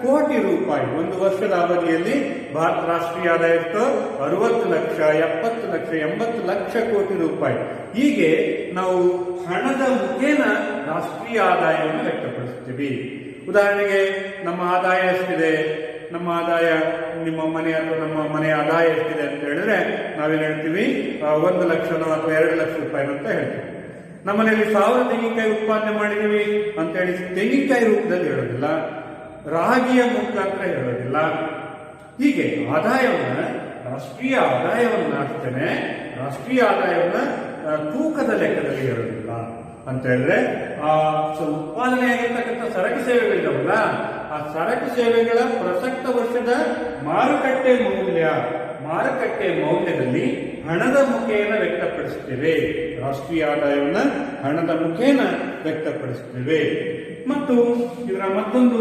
ಕೋಟಿ ರೂಪಾಯಿ. ಒಂದು ವರ್ಷದ ಅವಧಿಯಲ್ಲಿ ಭಾರತ ರಾಷ್ಟ್ರೀಯ ಆದಾಯ ಎಷ್ಟು? 60 ಲಕ್ಷ, 70 ಲಕ್ಷ, 80 ಲಕ್ಷ ಕೋಟಿ ರೂಪಾಯಿ. ಹೀಗೆ ನಾವು ಹಣದ ಮುಖೇನ ರಾಷ್ಟ್ರೀಯ ಆದಾಯವನ್ನು ವ್ಯಕ್ತಪಡಿಸ್ತೀವಿ. ಉದಾಹರಣೆಗೆ ನಮ್ಮ ಆದಾಯ ಎಷ್ಟಿದೆ, ನಮ್ಮ ಆದಾಯ, ನಿಮ್ಮ ಮನೆ ಅಥವಾ ನಮ್ಮ ಮನೆಯ ಆದಾಯ ಎಷ್ಟಿದೆ ಅಂತ ಹೇಳಿದ್ರೆ ನಾವೇನ್ ಹೇಳ್ತೀವಿ, 1 ಲಕ್ಷನೋ ಅಥವಾ 2 ಲಕ್ಷ ರೂಪಾಯಿ ಅಂತ ಹೇಳ್ತೀವಿ. ನಮ್ಮನೆಯಲ್ಲಿ 1000 ತೆಂಗಿನಕಾಯಿ ಉತ್ಪಾದನೆ ಮಾಡಿದೀವಿ ಅಂತ ಹೇಳಿ ತೆಂಗಿನಕಾಯಿ ರೂಪದಲ್ಲಿ ಹೇಳೋದಿಲ್ಲ, ರಾಗಿಯ ಮುಖಾಂತರ ಹೇಳೋದಿಲ್ಲ. ಹೀಗೆ ಆದಾಯವನ್ನ, ರಾಷ್ಟ್ರೀಯ ಆದಾಯವನ್ನ ಅಷ್ಟೇನೆ, ರಾಷ್ಟ್ರೀಯ ಆದಾಯವನ್ನ ತೂಕದ ಲೆಕ್ಕದಲ್ಲಿ ಹೇಳೋದಿಲ್ಲ ಅಂತ ಹೇಳಿದ್ರೆ, ಆ ಉತ್ಪಾದನೆಯಾಗಿರ್ತಕ್ಕಂಥ ಸರಕು ಸೇವೆಗಳಿದಾವಲ್ಲ, ಆ ಸರಕು ಸೇವೆಗಳ ಪ್ರಸಕ್ತ ವರ್ಷದ ಮಾರುಕಟ್ಟೆ ಮೌಲ್ಯದಲ್ಲಿ ಹಣದ ಮುಖೇನ ವ್ಯಕ್ತಪಡಿಸುತ್ತೇವೆ. ರಾಷ್ಟ್ರೀಯ ಆದಾಯವನ್ನ ಹಣದ ಮುಖೇನ ವ್ಯಕ್ತಪಡಿಸುತ್ತೇವೆ. ಮತ್ತು ಇದರ ಮತ್ತೊಂದು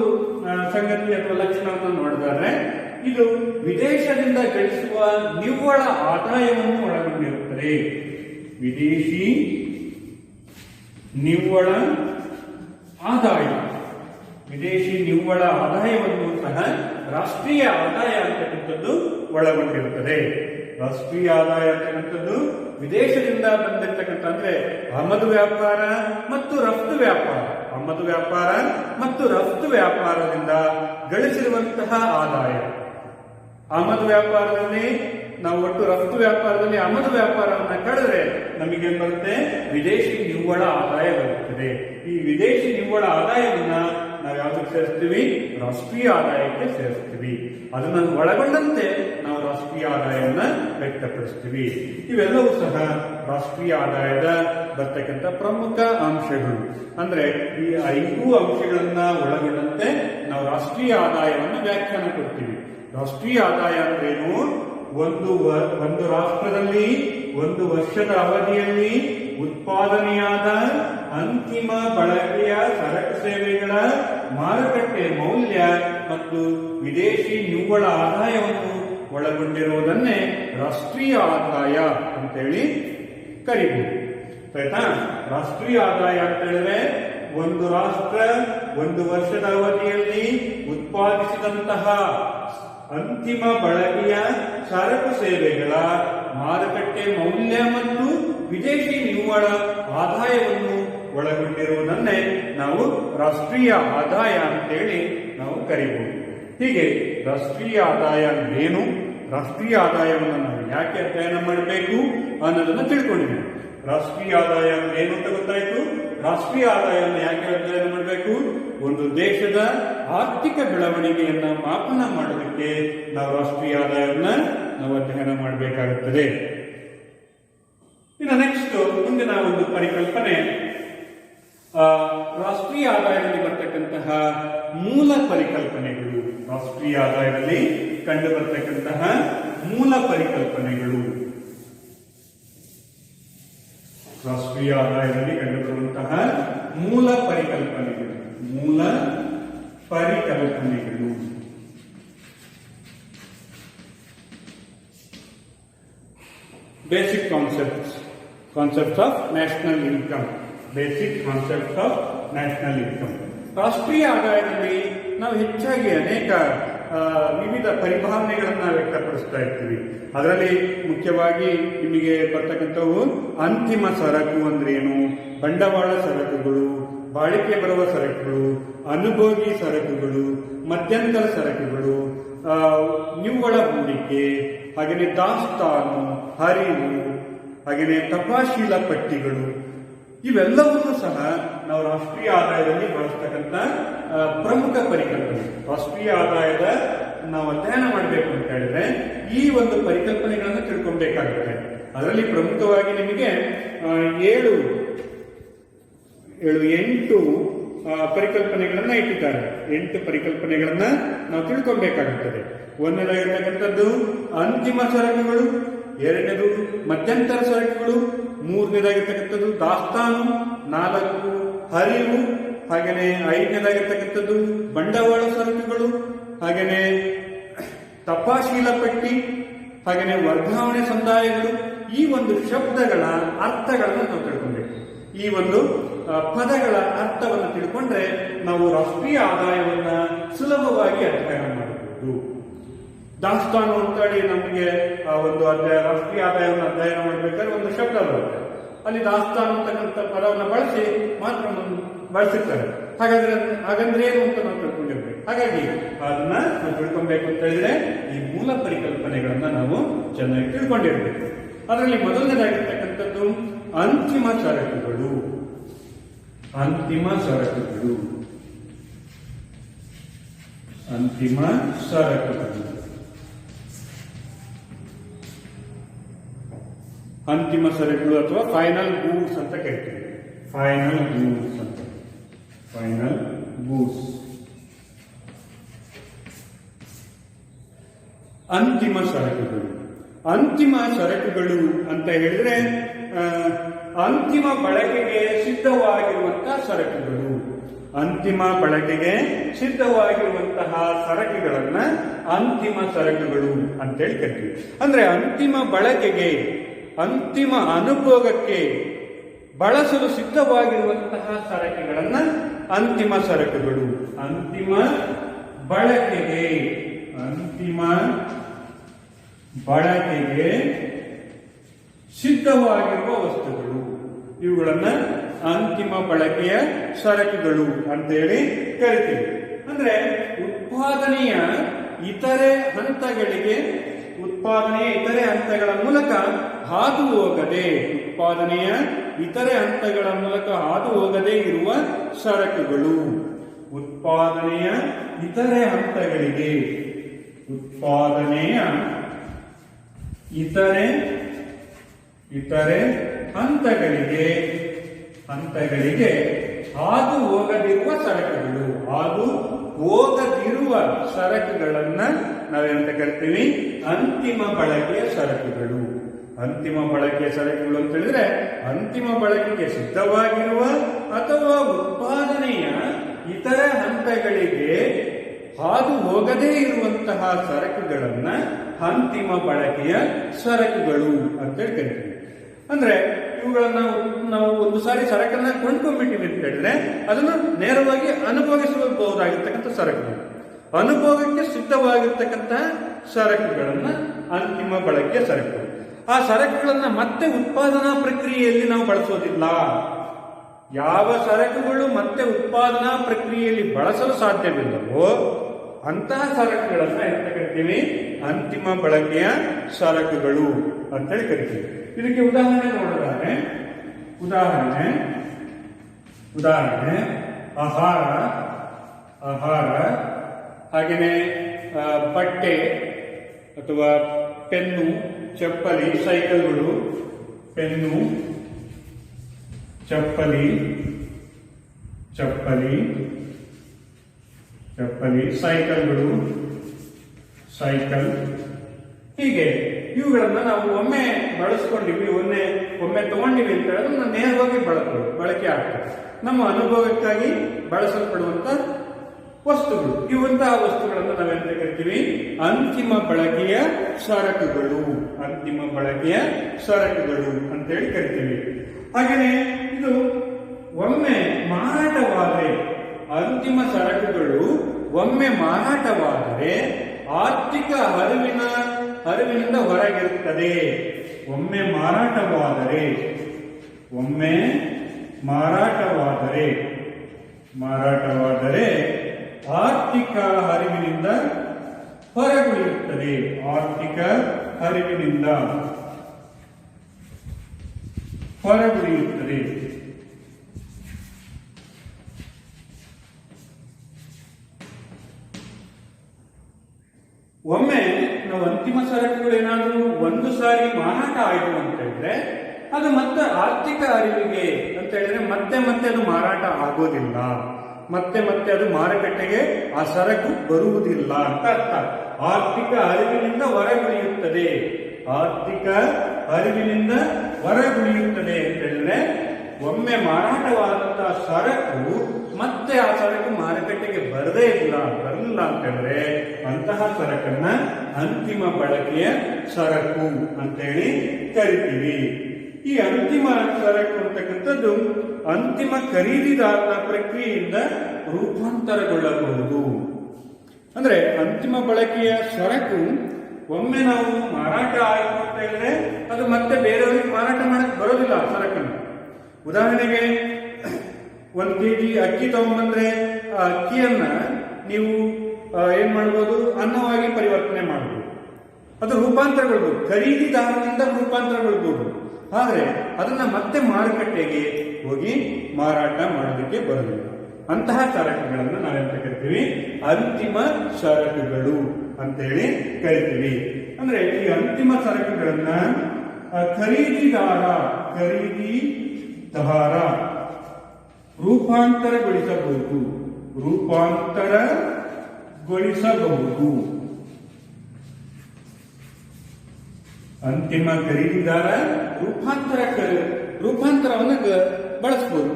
ಸಂಗತಿ ಅಥವಾ ಲಕ್ಷಣವನ್ನು ನೋಡಿದರೆ, ಇದು ವಿದೇಶದಿಂದ ಗಳಿಸುವ ನಿವ್ವಳ ಆದಾಯವನ್ನು ಒಳಗೊಂಡಿರುತ್ತದೆ. ವಿದೇಶಿ ನಿವ್ವಳ ಆದಾಯವನ್ನು ಸಹ ರಾಷ್ಟ್ರೀಯ ಆದಾಯ ಅಂತಕ್ಕಂಥದ್ದು ಒಳಗೊಂಡಿರುತ್ತದೆ. ರಾಷ್ಟ್ರೀಯ ಆದಾಯ ಅಂತಕ್ಕಂಥದ್ದು ವಿದೇಶದಿಂದ ಬಂದಿರತಕ್ಕಂಥ, ಅಂದ್ರೆ ಆಮದು ವ್ಯಾಪಾರ ಮತ್ತು ರಫ್ತು ವ್ಯಾಪಾರದಿಂದ ಗಳಿಸಿರುವಂತಹ ಆದಾಯ. ಆಮದು ವ್ಯಾಪಾರದಲ್ಲಿ ನಾವು ಒಟ್ಟು ರಫ್ತು ವ್ಯಾಪಾರದಲ್ಲಿ ಆಮದು ವ್ಯಾಪಾರವನ್ನ ಕಳೆದ್ರೆ ನಮಗೇನ್ ಬರುತ್ತೆ, ವಿದೇಶಿ ನಿವ್ವಳ ಆದಾಯ ಬರುತ್ತದೆ. ಈ ವಿದೇಶಿ ನಿವ್ವಳ ಆದಾಯವನ್ನ ನಾವು ಯಾವ್ದಕ್ಕೆ ಸೇರಿಸ್ತೀವಿ, ರಾಷ್ಟ್ರೀಯ ಆದಾಯಕ್ಕೆ ಸೇರಿಸ್ತೀವಿ. ಅದನ್ನು ಒಳಗೊಂಡಂತೆ ನಾವು ರಾಷ್ಟ್ರೀಯ ಆದಾಯವನ್ನ ವ್ಯಕ್ತಪಡಿಸ್ತೀವಿ. ಇವೆಲ್ಲವೂ ಸಹ ರಾಷ್ಟ್ರೀಯ ಆದಾಯದ ಬರ್ತಕ್ಕಂಥ ಪ್ರಮುಖ ಅಂಶಗಳು. ಅಂದ್ರೆ ಈ 5 ಅಂಶಗಳನ್ನ ಒಳಗೊಂಡಂತೆ ನಾವು ರಾಷ್ಟ್ರೀಯ ಆದಾಯವನ್ನು ವ್ಯಾಖ್ಯಾನ ಕೊಡ್ತೀವಿ. ರಾಷ್ಟ್ರೀಯ ಆದಾಯ ಅಂದ್ರೇನು, ಒಂದು ರಾಷ್ಟ್ರದಲ್ಲಿ ಒಂದು ವರ್ಷದ ಅವಧಿಯಲ್ಲಿ ಉತ್ಪಾದನೆಯಾದ ಅಂತಿಮ ಬಳಕೆಯ ಸರಕು ಸೇವೆಗಳ ಮಾರುಕಟ್ಟೆ ಮೌಲ್ಯ ಮತ್ತು ವಿದೇಶಿ ನಿವ್ವಳ ಆದಾಯವನ್ನು ಒಳಗೊಂಡಿರುವುದನ್ನೇ ರಾಷ್ಟ್ರೀಯ ಆದಾಯ ಅಂತೇಳಿ ಕರೀಬಹುದು. ಆಯ್ತಾ? ರಾಷ್ಟ್ರೀಯ ಆದಾಯ ಅಂತ ಹೇಳಿದ್ರೆ ಒಂದು ರಾಷ್ಟ್ರ ಒಂದು ವರ್ಷದ ಅವಧಿಯಲ್ಲಿ ಉತ್ಪಾದಿಸಿದಂತಹ ಅಂತಿಮ ಬಳಕೆಯ ಸರಕು ಸೇವೆಗಳ ಮಾರುಕಟ್ಟೆ ಮೌಲ್ಯ ಮತ್ತು ವಿದೇಶಿ ನಿವ್ವಳ ಆದಾಯವನ್ನು ಒಳಗೊಂಡಿರುವುದನ್ನೇ ನಾವು ರಾಷ್ಟ್ರೀಯ ಆದಾಯ ಅಂತೇಳಿ ನಾವು ಕರೀಬಹುದು. ಹೀಗೆ ರಾಷ್ಟ್ರೀಯ ಆದಾಯ ಏನು, ರಾಷ್ಟ್ರೀಯ ಆದಾಯವನ್ನು ನಾವು ಯಾಕೆ ಅಧ್ಯಯನ ಮಾಡಬೇಕು ಅನ್ನೋದನ್ನು ತಿಳ್ಕೊಂಡಿದ್ದೀವಿ. ರಾಷ್ಟ್ರೀಯ ಆದಾಯ ಏನು ಅಂತ ಗೊತ್ತಾಯ್ತು. ರಾಷ್ಟ್ರೀಯ ಆದಾಯವನ್ನು ಯಾಕೆ ಅಧ್ಯಯನ ಮಾಡಬೇಕು? ಒಂದು ದೇಶದ ಆರ್ಥಿಕ ಬೆಳವಣಿಗೆಯನ್ನ ಮಾಪನ ಮಾಡೋದಕ್ಕೆ ನಾವು ರಾಷ್ಟ್ರೀಯ ಆದಾಯವನ್ನ ನಾವು ಅಧ್ಯಯನ ಮಾಡಬೇಕಾಗುತ್ತದೆ. ಇನ್ನು ನೆಕ್ಸ್ಟ್ ಮುಂದಿನ ಒಂದು ಪರಿಕಲ್ಪನೆ, ರಾಷ್ಟ್ರೀಯ ಆದಾಯದಲ್ಲಿ ಬರ್ತಕ್ಕಂತಹ ಮೂಲ ಪರಿಕಲ್ಪನೆಗಳು. ರಾಷ್ಟ್ರೀಯ ಆದಾಯದಲ್ಲಿ ಕಂಡು ಬರ್ತಕ್ಕಂತಹ ಮೂಲ ಪರಿಕಲ್ಪನೆಗಳು. ರಾಷ್ಟ್ರೀಯ ಆದಾಯದಲ್ಲಿ ಕಂಡುಬರುವಂತಹ ಮೂಲ ಪರಿಕಲ್ಪನೆಗಳು. ಮೂಲ ಪರಿಕಲ್ಪನೆಗಳು. Basic concepts of national income. Basic concepts of national income. ರಾಷ್ಟ್ರೀಯ ಆದಾಯದಲ್ಲಿ ನಾವು ಹೆಚ್ಚಾಗಿ ಅನೇಕ ವಿವಿಧ ಪರಿಭಾವನೆಗಳನ್ನ ವ್ಯಕ್ತಪಡಿಸ್ತಾ ಇರ್ತೀವಿ. ಅದರಲ್ಲಿ ಮುಖ್ಯವಾಗಿ ನಿಮಗೆ ಬರ್ತಕ್ಕಂಥವು ಅಂತಿಮ ಸರಕು ಅಂದ್ರೇನು, ಬಂಡವಾಳ ಸರಕುಗಳು, ಬಾಳಿಕೆ ಬರುವ ಸರಕುಗಳು, ಅನುಭೋಗಿ ಸರಕುಗಳು, ಮಧ್ಯಂತರ ಸರಕುಗಳು, ನಿವ್ವಳ ಹೂಡಿಕೆ, ಹಾಗೆಯೇ ದಾಸ್ತಾನು, ಹರಿವು, ಹಾಗೆಯೇ ತಪಾಶೀಲ ಪಟ್ಟಿಗಳು, ಇವೆಲ್ಲವನ್ನೂ ಸಹ ನಾವು ರಾಷ್ಟ್ರೀಯ ಆದಾಯದಲ್ಲಿ ಬಳಸ್ತಕ್ಕಂಥ ಪ್ರಮುಖ ಪರಿಕಲ್ಪನೆ. ರಾಷ್ಟ್ರೀಯ ಆದಾಯದ ನಾವು ಅಧ್ಯಯನ ಮಾಡಬೇಕು ಅಂತ ಹೇಳಿದ್ರೆ ಈ ಒಂದು ಪರಿಕಲ್ಪನೆಗಳನ್ನು ತಿಳ್ಕೊಬೇಕಾಗುತ್ತೆ. ಅದರಲ್ಲಿ ಪ್ರಮುಖವಾಗಿ ನಿಮಗೆ 8 ಪರಿಕಲ್ಪನೆಗಳನ್ನ ಇಟ್ಟಿದ್ದಾರೆ. 8 ಪರಿಕಲ್ಪನೆಗಳನ್ನ ನಾವು ತಿಳ್ಕೊಬೇಕಾಗುತ್ತದೆ. ಒಂದನೇದಾಗಿರ್ತಕ್ಕಂಥದ್ದು ಅಂತಿಮ ಸರಕುಗಳು, ಎರಡನೇದು ಮಧ್ಯಂತರ ಸರಕುಗಳು, ಮೂರನೇದಾಗಿರ್ತಕ್ಕಂಥದ್ದು ದಾಸ್ತಾನು, 4 ಹರಿವು, ಹಾಗೆಯೇ 5ನೇದಾಗಿರ್ತಕ್ಕಂಥದ್ದು ಬಂಡವಾಳ ಸರಕುಗಳು, ಹಾಗೆಯೇ ತಪಾಶೀಲ ಪಟ್ಟಿ, ಹಾಗೆಯೇ ವರ್ಗಾವಣೆ ಸಂದಾಯಗಳು. ಈ ಒಂದು ಶಬ್ದಗಳ ಅರ್ಥಗಳನ್ನು ನಾವು ತಿಳ್ಕೊಬೇಕು. ಈ ಒಂದು ಪದಗಳ ಅರ್ಥವನ್ನು ತಿಳ್ಕೊಂಡ್ರೆ ನಾವು ರಾಷ್ಟ್ರೀಯ ಆದಾಯವನ್ನ ಸುಲಭವಾಗಿ ಅಧ್ಯಯನ ಮಾಡಬಹುದು. ದಾಸ್ತಾನು ಅಂತೇಳಿ ನಮಗೆ ಒಂದು ರಾಷ್ಟ್ರೀಯ ಆದಾಯವನ್ನು ಅಧ್ಯಯನ ಮಾಡಬೇಕಾದ್ರೆ ಒಂದು ಶಬ್ದ ಬರುತ್ತೆ. ಅಲ್ಲಿ ದಾಸ್ತಾನು ಅಂತಕ್ಕಂಥ ಪದವನ್ನು ಬಳಸಿ ಮಾತ್ರ ಬಳಸಿರ್ತಾರೆ. ಹಾಗಂದ್ರೆ ಏನು ಅಂತ ನಾವು ತಿಳ್ಕೊಂಡಿರ್ಬೇಕು. ಹಾಗಾಗಿ ಅದನ್ನ ನಾವು ತಿಳ್ಕೊಬೇಕು ಅಂತ ಹೇಳಿದ್ರೆ ಈ ಮೂಲ ಪರಿಕಲ್ಪನೆಗಳನ್ನ ನಾವು ಚೆನ್ನಾಗಿ ತಿಳ್ಕೊಂಡಿರ್ಬೇಕು. ಅದರಲ್ಲಿ ಮೊದಲನೇದಾಗಿರ್ತಕ್ಕಂಥದ್ದು ಅಂತಿಮ ಸರಕುಗಳು. ಅಂತಿಮ ಸರಕುಗಳು. ಅಂತಿಮ ಸರಕುಗಳು. ಅಂತಿಮ ಸರಕುಗಳು ಅಥವಾ ಫೈನಲ್ ಗೂಡ್ಸ್ ಅಂತ ಕರಿತೀವಿ. ಫೈನಲ್ ಗೂಡ್ಸ್ ಅಂತ. Final goods. ಅಂತಿಮ ಸರಕುಗಳು. ಅಂತಿಮ ಸರಕುಗಳು ಅಂತ ಹೇಳಿದ್ರೆ ಅಂತಿಮ ಬಳಕೆಗೆ ಸಿದ್ಧವಾಗಿರುವಂತಹ ಸರಕುಗಳು. ಅಂತಿಮ ಬಳಕೆಗೆ ಸಿದ್ಧವಾಗಿರುವಂತಹ ಸರಕುಗಳನ್ನ ಅಂತಿಮ ಸರಕುಗಳು ಅಂತೇಳಿ ಕರಿತೀವಿ. ಅಂದ್ರೆ ಅಂತಿಮ ಬಳಕೆಗೆ, ಅಂತಿಮ ಅನುಭೋಗಕ್ಕೆ ಬಳಸಲು ಸಿದ್ಧವಾಗಿರುವಂತಹ ಸರಕುಗಳನ್ನ ಅಂತಿಮ ಸರಕುಗಳು. ಅಂತಿಮ ಬಳಕೆಗೆ, ಅಂತಿಮ ಬಳಕೆಗೆ ಸಿದ್ಧವಾಗಿರುವ ವಸ್ತುಗಳು, ಇವುಗಳನ್ನ ಅಂತಿಮ ಬಳಕೆಯ ಸರಕುಗಳು ಅಂತೇಳಿ ಕರಿತೀವಿ. ಅಂದ್ರೆ ಉತ್ಪಾದನೆಯ ಇತರೆ ಹಂತಗಳಿಗೆ, ಉತ್ಪಾದನೆಯ ಇತರೆ ಹಂತಗಳ ಮೂಲಕ ಹಾದು ಹೋಗದೆ, ಉತ್ಪಾದನೆಯ ಇತರೆ ಹಂತಗಳ ಮೂಲಕ ಹಾದು ಹೋಗದೆ ಇರುವ ಸರಕುಗಳು. ಉತ್ಪಾದನೆಯ ಇತರೆ ಹಂತಗಳಿಗೆ, ಉತ್ಪಾದನೆಯ ಇತರೆ ಹಂತಗಳಿಗೆ ಹಾದು ಹೋಗದಿರುವ ಸರಕುಗಳು. ಹಾದು ಹೋಗದಿರುವ ಸರಕುಗಳನ್ನ ನಾವೇನಂತ ಕರಿತೀವಿ? ಅಂತಿಮ ಬಳಕೆಯ ಸರಕುಗಳು. ಅಂತಿಮ ಬಳಕೆಯ ಸರಕುಗಳು ಅಂತ ಹೇಳಿದ್ರೆ ಅಂತಿಮ ಬಳಕೆಗೆ ಸಿದ್ಧವಾಗಿರುವ ಅಥವಾ ಉತ್ಪಾದನೆಯ ಇತರ ಹಂತಗಳಿಗೆ ಹಾದು ಹೋಗದೇ ಇರುವಂತಹ ಸರಕುಗಳನ್ನ ಅಂತಿಮ ಬಳಕೆಯ ಸರಕುಗಳು ಅಂತೇಳಿ ಕರಿತೀವಿ. ಅಂದ್ರೆ ಇವುಗಳನ್ನ ನಾವು ಒಂದು ಸಾರಿ ಸರಕನ್ನ ಕೊಂಡ್ಕೊಂಡ್ಬಿಟ್ಟಿವಿ ಅಂತ ಹೇಳಿದ್ರೆ ಅದನ್ನು ನೇರವಾಗಿ ಅನುಭವಿಸಬಹುದಾಗಿರ್ತಕ್ಕಂಥ ಸರಕುಗಳು, ಅನುಭೋಗಕ್ಕೆ ಸಿದ್ಧವಾಗಿರ್ತಕ್ಕಂಥ ಸರಕುಗಳನ್ನ ಅಂತಿಮ ಬಳಕೆಯ ಸರಕುಗಳು. ಆ ಸರಕುಗಳನ್ನ ಮತ್ತೆ ಉತ್ಪಾದನಾ ಪ್ರಕ್ರಿಯೆಯಲ್ಲಿ ನಾವು ಬಳಸೋದಿಲ್ಲ. ಯಾವ ಸರಕುಗಳು ಮತ್ತೆ ಉತ್ಪಾದನಾ ಪ್ರಕ್ರಿಯೆಯಲ್ಲಿ ಬಳಸಲು ಸಾಧ್ಯವಿಲ್ಲವೋ ಅಂತಹ ಸರಕುಗಳನ್ನ ಎಂತ ಕರಿತೀವಿ? ಅಂತಿಮ ಬಳಕೆಯ ಸರಕುಗಳು ಅಂತೇಳಿ ಕರಿತೀವಿ. ಇದಕ್ಕೆ ಉದಾಹರಣೆ ನೋಡೋದಾದ್ರೆ, ಉದಾಹರಣೆ ಆಹಾರ, ಹಾಗೆಯೇ ಬಟ್ಟೆ ಅಥವಾ ಪೆನ್ನು, ಚಪ್ಪಲಿ, ಸೈಕಲ್ಗಳು, ಪೆನ್ನು, ಚಪ್ಪಲಿ, ಸೈಕಲ್ಗಳು, ಹೀಗೆ ಇವುಗಳನ್ನ ನಾವು ಒಮ್ಮೆ ಬಳಸ್ಕೊಂಡಿವಿ, ಒಮ್ಮೆ ತಗೊಂಡಿವಿ ಅಂತ ಹೇಳಿದ್ರೆ ನಾವು ನೇರವಾಗಿ ಬಳಕೆ ಆಗ್ತದೆ. ನಮ್ಮ ಅನುಭವಕ್ಕಾಗಿ ಬಳಸಲ್ಪಡುವಂತ ವಸ್ತುಗಳು. ಇವಂತಹ ವಸ್ತುಗಳನ್ನು ನಾವೆಂತ ಕರಿತೀವಿ? ಅಂತಿಮ ಬಳಕೆಯ ಸರಕುಗಳು. ಅಂತಿಮ ಬಳಕೆಯ ಸರಕುಗಳು ಅಂತೇಳಿ ಕರಿತೀವಿ. ಹಾಗೆಯೇ ಇದು ಒಮ್ಮೆ ಮಾರಾಟವಾದರೆ, ಅಂತಿಮ ಸರಕುಗಳು ಒಮ್ಮೆ ಮಾರಾಟವಾದರೆ ಆರ್ಥಿಕ ಹರಿವಿನಿಂದ ಹೊರಗಿರುತ್ತದೆ. ಒಮ್ಮೆ ಮಾರಾಟವಾದರೆ ಆರ್ಥಿಕ ಹರಿವಿನಿಂದ ಹೊರಗುಳಿಯುತ್ತದೆ. ಆರ್ಥಿಕ ಹರಿವಿನಿಂದ ಹೊರಗುಳಿಯುತ್ತದೆ. ಒಮ್ಮೆ ನಾವು ಅಂತಿಮ ಸರಕುಗಳು ಏನಾದರೂ ಒಂದು ಸಾರಿ ಮಾರಾಟ ಆಯಿತು ಅಂತ ಹೇಳಿದ್ರೆ ಅದು ಮತ್ತೆ ಆರ್ಥಿಕ ಅರಿವಿಗೆ ಅಂತ ಹೇಳಿದ್ರೆ ಮತ್ತೆ ಅದು ಮಾರಾಟ ಆಗೋದಿಲ್ಲ, ಮತ್ತೆ ಅದು ಮಾರುಕಟ್ಟೆಗೆ ಆ ಸರಕು ಬರುವುದಿಲ್ಲ ಅಂತ ಅರ್ಥ. ಆರ್ಥಿಕ ಅರಿವಿನಿಂದ ಹೊರಗುಳಿಯುತ್ತದೆ. ಆರ್ಥಿಕ ಅರಿವಿನಿಂದ ಹೊರಗುಳಿಯುತ್ತದೆ ಅಂತ ಹೇಳಿದ್ರೆ ಒಮ್ಮೆ ಮಾರಾಟವಾದಂತಹ ಸರಕು ಮತ್ತೆ ಆ ಸರಕು ಮಾರುಕಟ್ಟೆಗೆ ಬರಲಿಲ್ಲ ಅಂತ ಹೇಳಿದ್ರೆ ಅಂತಹ ಸರಕನ್ನ ಅಂತಿಮ ಬಳಕೆಯ ಸರಕು ಅಂತೇಳಿ ಕರಿತೀವಿ. ಈ ಅಂತಿಮ ಸರಕು ಅಂತಕ್ಕಂಥದ್ದು ಅಂತಿಮ ಖರೀದಿದಾರನ ಪ್ರಕ್ರಿಯೆಯಿಂದ ರೂಪಾಂತರಗೊಳ್ಳಬಹುದು. ಅಂದ್ರೆ ಅಂತಿಮ ಬಳಕೆಯ ಸರಕು ಒಮ್ಮೆ ನಾವು ಮಾರಾಟ ಆಯಿತು ಅಂತ ಹೇಳಿದ್ರೆ ಅದು ಮತ್ತೆ ಬೇರೆಯವರಿಗೆ ಮಾರಾಟ ಮಾಡಕ್ ಬರೋದಿಲ್ಲ ಆ ಸರಕನ್ನು. ಉದಾಹರಣೆಗೆ 1 kg ಅಕ್ಕಿ ತಗೊಂಡ್ಬಂದ್ರೆ ಆ ಅಕ್ಕಿಯನ್ನ ನೀವು ಏನ್ ಮಾಡ್ಬೋದು? ಅನ್ನವಾಗಿ ಪರಿವರ್ತನೆ ಮಾಡಬಹುದು. ಅದು ರೂಪಾಂತರಗೊಳ್ಬಹುದು, ಖರೀದಿದಾರನಿಂದ ರೂಪಾಂತರಗೊಳ್ಬಹುದು. ಆದ್ರೆ ಅದನ್ನ ಮತ್ತೆ ಮಾರುಕಟ್ಟೆಗೆ ಹೋಗಿ ಮಾರಾಟ ಮಾಡೋದಕ್ಕೆ ಬರೋದಿಲ್ಲ. ಅಂತಹ ಸರಕುಗಳನ್ನು ನಾವೆಂತ ಕರಿತೀವಿ? ಅಂತಿಮ ಸರಕುಗಳು ಅಂತೇಳಿ ಕರಿತೀವಿ. ಅಂದ್ರೆ ಈ ಅಂತಿಮ ಸರಕುಗಳನ್ನ ಖರೀದಿದಾರ ರೂಪಾಂತರಗೊಳಿಸಬಹುದು. ಅಂತಿಮ ಖರೀದಿದಾರ ರೂಪಾಂತರವನ್ನು ಬಳಸಬಹುದು.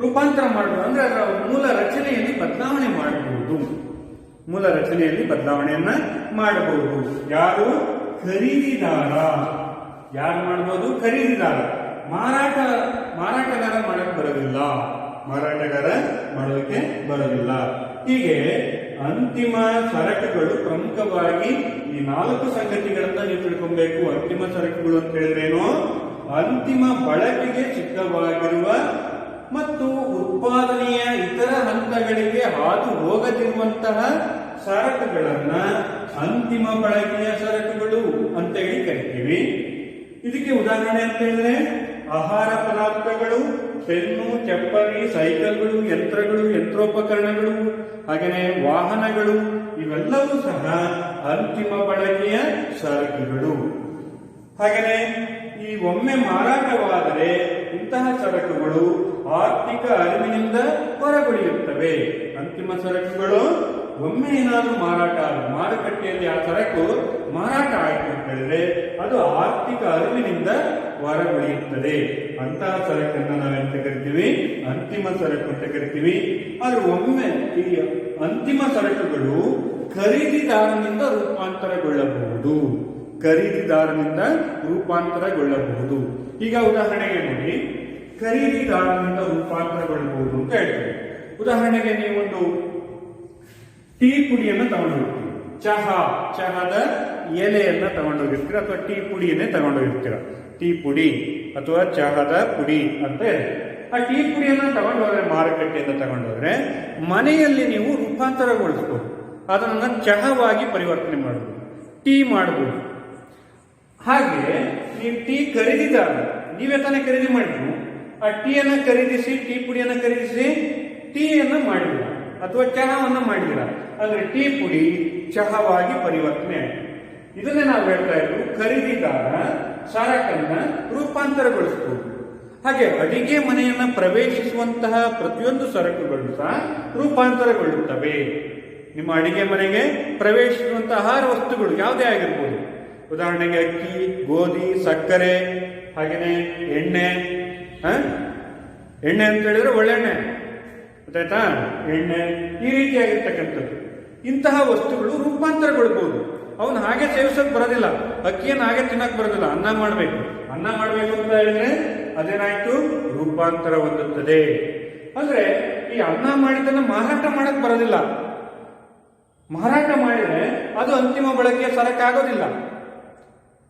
ರೂಪಾಂತರ ಮಾಡಬಹುದು ಅಂದ್ರೆ ಅದರ ಮೂಲ ರಚನೆಯಲ್ಲಿ ಬದಲಾವಣೆ ಮಾಡಬಹುದು. ಬದಲಾವಣೆಯನ್ನ ಮಾಡಬಹುದು. ಯಾರು? ಖರೀದಿದಾರ. ಯಾರು ಮಾಡಬಹುದು? ಖರೀದಿದಾರ. ಮಾರಾಟಗಾರ ಮಾಡಕ್ಕೆ ಬರೋದಕ್ಕೆ ಹೀಗೆ ಅಂತಿಮ ಸರಕುಗಳು ಪ್ರಮುಖವಾಗಿ ಈ 4 ಸಂಗತಿಗಳನ್ನ ನೀವು ತಿಳ್ಕೊಬೇಕು. ಅಂತಿಮ ಸರಕುಗಳು ಅಂತ ಹೇಳಿದ್ರೇನು? ಅಂತಿಮ ಬಳಕೆಗೆ ಸಿದ್ಧವಾಗಿರುವ ಮತ್ತು ಉತ್ಪಾದನೆಯ ಇತರ ಹಂತಗಳಿಗೆ ಹಾದು ಹೋಗದಿರುವಂತಹ ಸರಕುಗಳನ್ನ ಅಂತಿಮ ಬಳಕೆಯ ಸರಕುಗಳು ಅಂತ ಹೇಳಿ ಕರಿತೀವಿ. ಇದಕ್ಕೆ ಉದಾಹರಣೆ ಅಂತ ಹೇಳಿದ್ರೆ ಆಹಾರ ಪದಾರ್ಥಗಳು, ಪೆನ್ನು, ಚಪ್ಪಲಿ, ಸೈಕಲ್ಗಳು, ಯಂತ್ರಗಳು, ಯಂತ್ರೋಪಕರಣಗಳು, ಹಾಗೆಯೇ ವಾಹನಗಳು, ಇವೆಲ್ಲವೂ ಸಹ ಅಂತಿಮ ಬಳಕೆಯ ಸರಕುಗಳು. ಹಾಗೆಯೇ ಈ ಒಮ್ಮೆ ಮಾರಾಟವಾದರೆ ಇಂತಹ ಸರಕುಗಳು ಆರ್ಥಿಕ ಅರಿವಿನಿಂದ ಹೊರಗುಳಿಯುತ್ತವೆ. ಅಂತಿಮ ಸರಕುಗಳು ಒಮ್ಮೆ ಏನಾದರೂ ಮಾರುಕಟ್ಟೆಯಲ್ಲಿ ಆ ಸರಕು ಮಾರಾಟ ಆಯಿತು ಅಂತ ಹೇಳಿದ್ರೆ ಅದು ಆರ್ಥಿಕ ಅರಿವಿನಿಂದ ಹೊರಗುಳಿಯುತ್ತದೆ. ಅಂತಹ ಸರಕನ್ನು ನಾವೆಂತ ಕರಿತೀವಿ? ಅಂತಿಮ ಸರಕು ಅಂತ ಕರಿತೀವಿ. ಆದ್ರೆ ಒಮ್ಮೆ ಈ ಅಂತಿಮ ಸರಕುಗಳು ಖರೀದಿದಾರನಿಂದ ರೂಪಾಂತರಗೊಳ್ಳಬಹುದು. ಈಗ ಉದಾಹರಣೆಗೆ ನೋಡಿ, ಖರೀದಿದಾರನಿಂದ ರೂಪಾಂತರಗೊಳ್ಳಬಹುದು ಅಂತ ಹೇಳ್ತೀವಿ. ಉದಾಹರಣೆಗೆ ನೀವೊಂದು ಟೀ ಪುಡಿಯನ್ನು ತಗೊಂಡೋಗಿರ್ತೀವಿ, ಚಹದ ಎಲೆಯನ್ನ ತಗೊಂಡೋಗಿರ್ತೀರ ಅಥವಾ ಟೀ ಪುಡಿಯನ್ನೇ ತಗೊಂಡೋಗಿರ್ತೀರ. ಟೀ ಪುಡಿ ಅಥವಾ ಚಹದ ಪುಡಿ ಅಂತ ಹೇಳಿ ಆ ಟೀ ಪುಡಿಯನ್ನ ತಗೊಂಡೋದ್ರೆ, ಮಾರುಕಟ್ಟೆಯಿಂದ ತಗೊಂಡೋದ್ರೆ ಮನೆಯಲ್ಲಿ ನೀವು ರೂಪಾಂತರಗೊಳಿಸಬಹುದು. ಅದನ್ನ ಚಹವಾಗಿ ಪರಿವರ್ತನೆ ಮಾಡಬಹುದು, ಟೀ ಮಾಡಬಹುದು. ಹಾಗೆ ನೀವು ಟೀ ಖರೀದಿದಾರ, ನೀವೇ ತಾನೇ ಖರೀದಿ ಮಾಡಿದ್ರು. ಆ ಟೀಯನ್ನು ಖರೀದಿಸಿ, ಟೀ ಪುಡಿಯನ್ನು ಖರೀದಿಸಿ ಟೀಯನ್ನು ಮಾಡಿಲ್ಲ ಅಥವಾ ಚಹಾವನ್ನು ಮಾಡಿಲ್ಲ. ಅಂದ್ರೆ ಟೀ ಪುಡಿ ಚಹವಾಗಿ ಪರಿವರ್ತನೆ ಆಯಿತು. ಇದನ್ನೇ ನಾವು ಹೇಳ್ತಾ ಇದ್ರು, ಖರೀದಿದಾರ ಸರಕನ್ನ ರೂಪಾಂತರಗೊಳಿಸಬಹುದು. ಹಾಗೆ ಅಡಿಗೆ ಮನೆಯನ್ನ ಪ್ರವೇಶಿಸುವಂತಹ ಪ್ರತಿಯೊಂದು ಸರಕುಗಳು ಸಹ ರೂಪಾಂತರಗೊಳ್ಳುತ್ತವೆ. ನಿಮ್ಮ ಅಡಿಗೆ ಮನೆಗೆ ಪ್ರವೇಶಿಸುವಂತಹ ಆಹಾರ ವಸ್ತುಗಳು ಯಾವುದೇ ಆಗಿರ್ಬೋದು. ಉದಾಹರಣೆಗೆ ಅಕ್ಕಿ, ಗೋಧಿ, ಸಕ್ಕರೆ, ಹಾಗೆಯೇ ಎಣ್ಣೆ ಅಂತ ಹೇಳಿದ್ರೆ ಒಳ್ಳೆಣ್ಣೆ, ಗೊತ್ತಾಯ್ತಾ? ಎಣ್ಣೆ ಈ ರೀತಿಯಾಗಿರ್ತಕ್ಕಂಥದ್ದು ಇಂತಹ ವಸ್ತುಗಳು ರೂಪಾಂತರಗೊಳ್ಬಹುದು. ಅವನು ಹಾಗೆ ಸೇವಿಸೋಕೆ ಬರೋದಿಲ್ಲ, ಅಕ್ಕಿಯನ್ನು ಹಾಗೆ ತಿನ್ನಕ್ ಬರೋದಿಲ್ಲ, ಅನ್ನ ಮಾಡಬೇಕು ಅಂತ ಹೇಳಿದ್ರೆ ಅದೇನಾಯ್ತು, ರೂಪಾಂತರ ಹೊಂದುತ್ತದೆ. ಅಂದ್ರೆ ಈ ಅನ್ನ ಮಾಡಿದ್ದನ್ನ ಮಾರಾಟ ಮಾಡಕ್ ಬರೋದಿಲ್ಲ. ಮಾರಾಟ ಮಾಡಿದ್ರೆ ಅದು ಅಂತಿಮ ಬಳಕೆಯ ಸರಕಾಗೋದಿಲ್ಲ.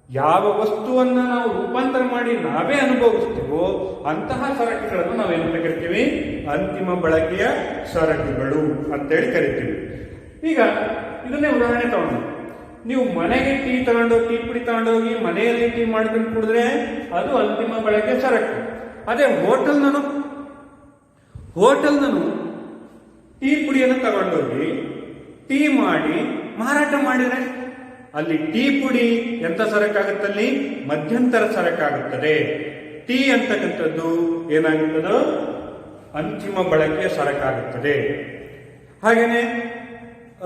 ಯಾವ ವಸ್ತುವನ್ನ ನಾವು ರೂಪಾಂತರ ಮಾಡಿ ನಾವೇ ಅನುಭವಿಸ್ತೀವೋ ಅಂತಹ ಸರಕುಗಳನ್ನು ನಾವೇನಂತ ಕರಿತೀವಿ, ಅಂತಿಮ ಬಳಕೆಯ ಸರಕುಗಳು ಅಂತೇಳಿ ಕರಿತೀವಿ. ಈಗ ಇದನ್ನೇ ಉದಾಹರಣೆ ತಗೊಂಡು, ನೀವು ಮನೆಗೆ ಟೀ ಪುಡಿ ತಗೊಂಡೋಗಿ ಮನೆಯಲ್ಲಿ ಟೀ ಮಾಡ್ಕೊಂಡು ಕುಡಿದ್ರೆ ಅದು ಅಂತಿಮ ಬಳಕೆಯ ಸರಕು. ಅದೇ ಹೋಟೆಲ್ನನು ಟೀ ಪುಡಿಯನ್ನು ತಗೊಂಡೋಗಿ ಟೀ ಮಾಡಿ ಮಾರಾಟ ಮಾಡಿದ್ರೆ ಅಲ್ಲಿ ಟೀ ಪುಡಿ ಎಂತ ಸರಕಾಗುತ್ತಲ್ಲಿ, ಮಧ್ಯಂತರ ಸರಕಾಗುತ್ತದೆ. ಟೀ ಅಂತಕ್ಕಂಥದ್ದು ಏನಾಗುತ್ತದೋ ಅಂತಿಮ ಬಳಕೆಯ ಸರಕಾಗುತ್ತದೆ. ಹಾಗೇನೆ